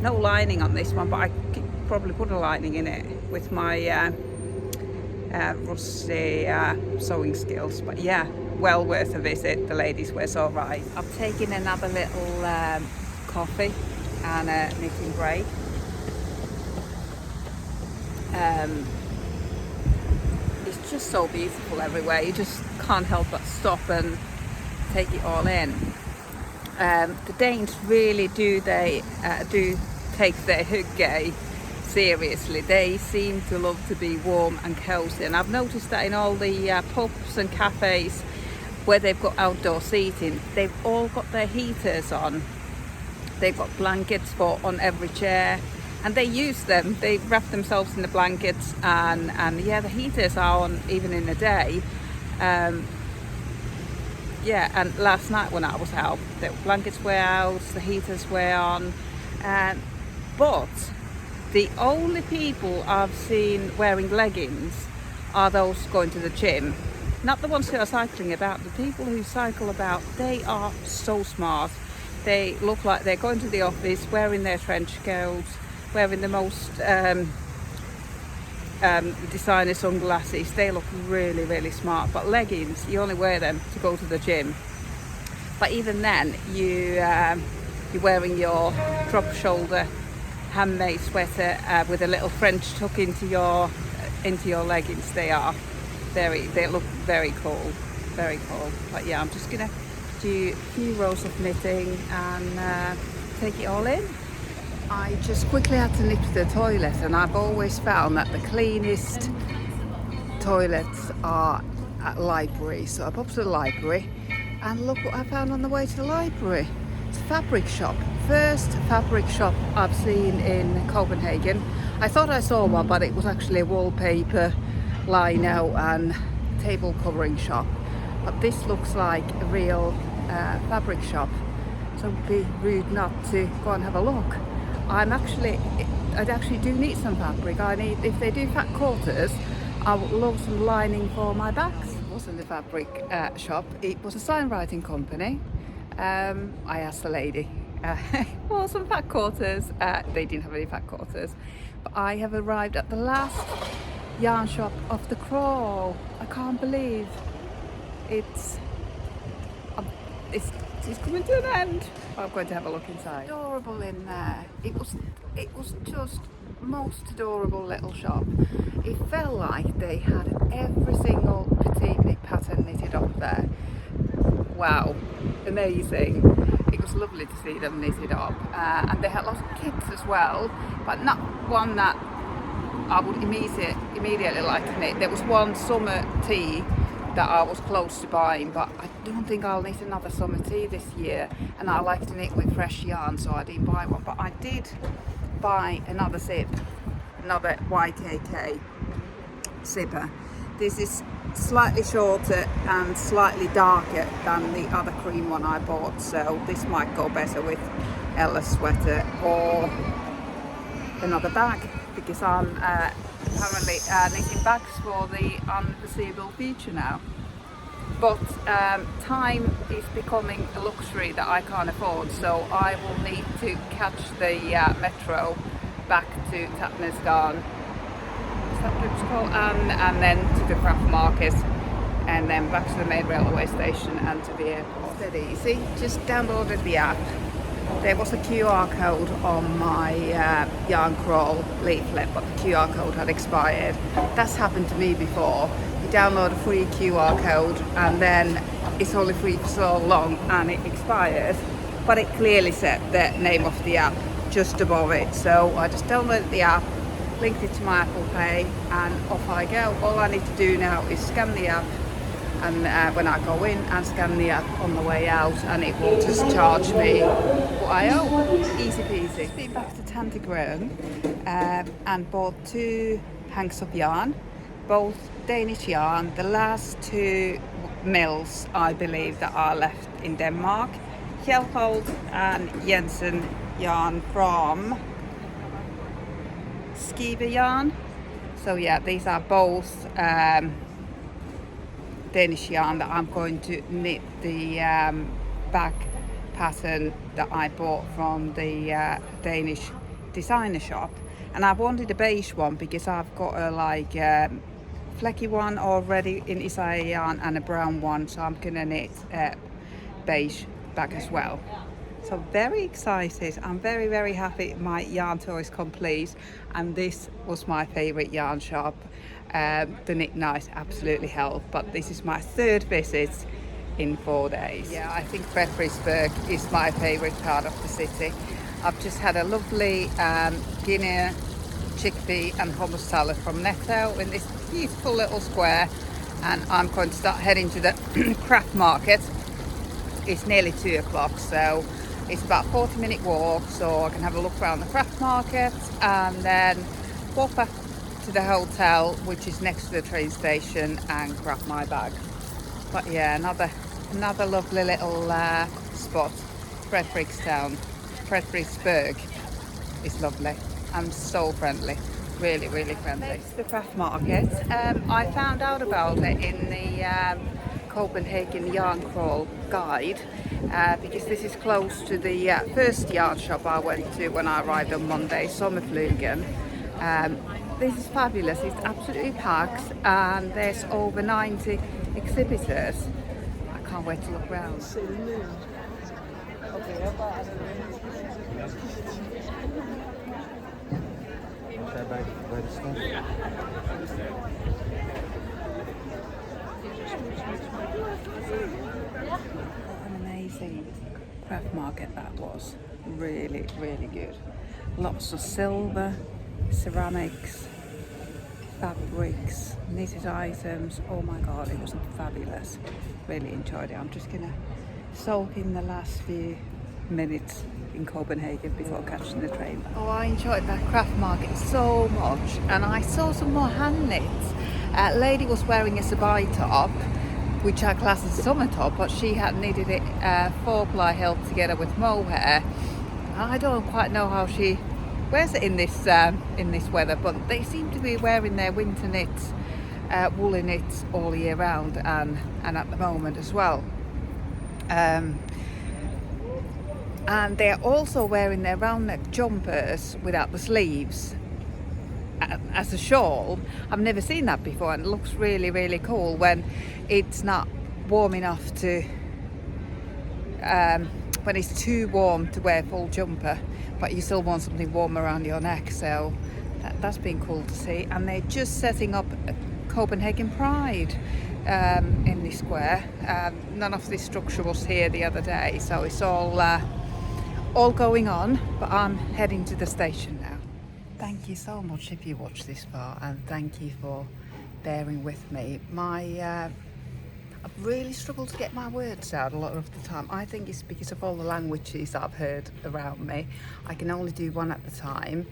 No lining on this one, but I probably put a lining in it with my rusty sewing skills, but yeah, well worth a visit. The ladies were so right. I've taken another little coffee and a knitting break. It's just so beautiful everywhere. You just can't help but stop and take it all in. The Danes really do take their hygge seriously. They seem to love to be warm and cozy, and I've noticed that in all the pubs and cafes where they've got outdoor seating, they've all got their heaters on. They've got blankets on every chair, and they use them. They wrap themselves in the blankets, and yeah, the heaters are on even in the day. Yeah, and last night when I was out, the blankets were out, the heaters were on, but the only people I've seen wearing leggings are those going to the gym. Not the ones who are cycling about. The people who cycle about, they are so smart. They look like they're going to the office, wearing their trench coats, wearing the most designer sunglasses. They look really, really smart. But leggings, you only wear them to go to the gym. But even then, you're wearing your drop shoulder handmade sweater with a little French tuck into your leggings. They look very cool, very cool. But yeah, I'm just gonna do a few rows of knitting and take it all in. I just quickly had to nip to the toilet, and I've always found that the cleanest toilets are at libraries. So I popped to the library, and look what I found on the way to the library. It's a fabric shop. First fabric shop I've seen in Copenhagen. I thought I saw one, but it was actually a wallpaper, lino and table covering shop. But this looks like a real fabric shop, so it would be rude not to go and have a look. I actually do need some fabric. If they do fat quarters, I would love some lining for my bags. It wasn't a fabric shop, it was a sign writing company. I asked the lady, well, some fat quarters. They didn't have any fat quarters. But I have arrived at the last yarn shop of the crawl. I can't believe it's coming to an end. I'm going to have a look inside. Adorable in there. It was just most adorable little shop. It felt like they had every single petite knit pattern knitted up there. Wow, amazing. It was lovely to see them knitted up, and they had lots of kits as well, but not one that I would immediately like to knit. There was one summer tee that I was close to buying, but I don't think I'll knit another summer tee this year, and I like to knit with fresh yarn, so I didn't buy one. But I did buy another YKK zipper. This is slightly shorter and slightly darker than the other cream one I bought, so this might go better with Ella's sweater or another bag, because I'm apparently knitting bags for the unforeseeable future now. But time is becoming a luxury that I can't afford, so I will need to catch the metro back to Tante Grøn, and then to the craft market, and then back to the main railway station and to the airport. It's dead easy. Just downloaded the app. There was a QR code on my Yarn Crawl leaflet, but the QR code had expired. That's happened to me before. You download a free QR code and then it's only free for so long and it expired, but it clearly said the name of the app just above it. So I just downloaded the app, linked it to my Apple Pay, and off I go. All I need to do now is scan the app, and when I go in and scan the app on the way out, and it will just charge me what I owe. Easy peasy. Been back to Tante Grøn and bought 2 hanks of yarn, both Danish yarn, the last 2 mills I believe that are left in Denmark, Kjeldholt and Jensen yarn from Skive yarn. So yeah, these are both Danish yarn that I'm going to knit the back pattern that I bought from the Danish designer shop. and I wanted a beige one because I've got a like flecky one already in Isaiah yarn and a brown one, so I'm gonna knit beige back as well. So very excited. I'm very happy my yarn tour is complete, and this was my favorite yarn shop. The knit nights absolutely helped, but this is my third visit in 4 days. Yeah, I think Frederiksberg is my favorite part of the city. I've just had a lovely Guinea chickpea and hummus salad from Nebo in this beautiful little square, and I'm going to start heading to the craft market. It's nearly 2 o'clock, so it's about a 40-minute walk, so I can have a look around the craft market and then walk back to the hotel, which is next to the train station, and grab my bag. But yeah, another lovely little spot. Frederiksberg is lovely and so friendly, really friendly. Next, the craft market. I found out about it in the Copenhagen Yarn Crawl guide, because this is close to the first yarn shop I went to when I arrived on Monday, Sommerflugen. This is fabulous. It's absolutely packed, and there's over 90 exhibitors. I can't wait to look around. An amazing craft market that was. Really good. Lots of silver, ceramics, fabrics, knitted items. Oh my god, it was fabulous. Really enjoyed it. I'm just gonna soak in the last few minutes in Copenhagen before catching the train. Oh, I enjoyed that craft market so much, and I saw some more hand knits. A lady was wearing a sabai top, which I class as a summer top, but she had knitted it 4-ply held together with mohair. I don't quite know how she wears it in this weather, but they seem to be wearing their winter knits, woolly knits all year round, and at the moment as well. And they're also wearing their round neck jumpers without the sleeves as a shawl. I've never seen that before, and it looks really cool when it's not warm enough to when it's too warm to wear a full jumper, but you still want something warm around your neck. So that's been cool to see. And they're just setting up Copenhagen Pride in this square. None of this structure was here the other day, so it's all going on, but I'm heading to the station now. Thank you so much if you watched this far, and thank you for bearing with me. I've really struggled to get my words out a lot of the time. I think it's because of all the languages I've heard around me. I can only do one at a time.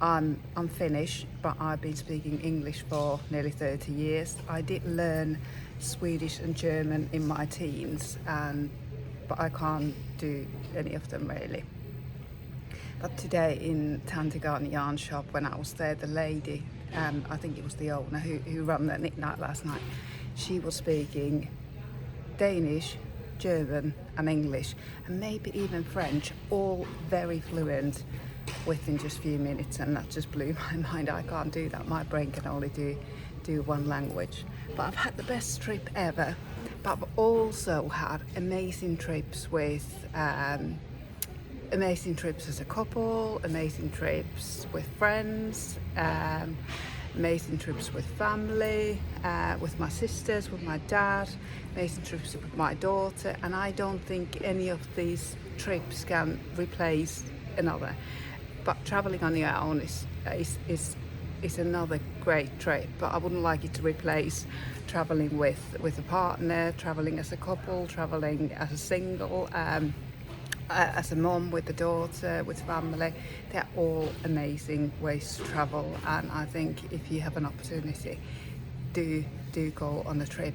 I'm Finnish, but I've been speaking English for nearly 30 years. I did learn Swedish and German in my teens, but I can't do any of them really. But today in Tante Grøn yarn shop, when I was there, the lady, I think it was the owner who ran the knit night last night, she was speaking Danish, German and English, and maybe even French, all very fluent within just a few minutes, and that just blew my mind. I can't do that. My brain can only do one language. But I've had the best trip ever. But I've also had amazing trips with amazing trips as a couple, amazing trips with friends, amazing trips with family, with my sisters, with my dad, amazing trips with my daughter, and I don't think any of these trips can replace another. But travelling on your own is another great trip, but I wouldn't like it to replace travelling with a partner, travelling as a couple, travelling as a single, as a mum with a daughter, with family. They're all amazing ways to travel, and I think if you have an opportunity, do go on a trip,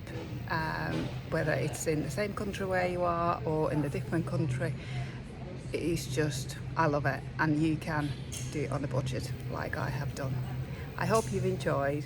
whether it's in the same country where you are or in a different country. It's just, I love it, and you can do it on a budget like I have done. I hope you've enjoyed.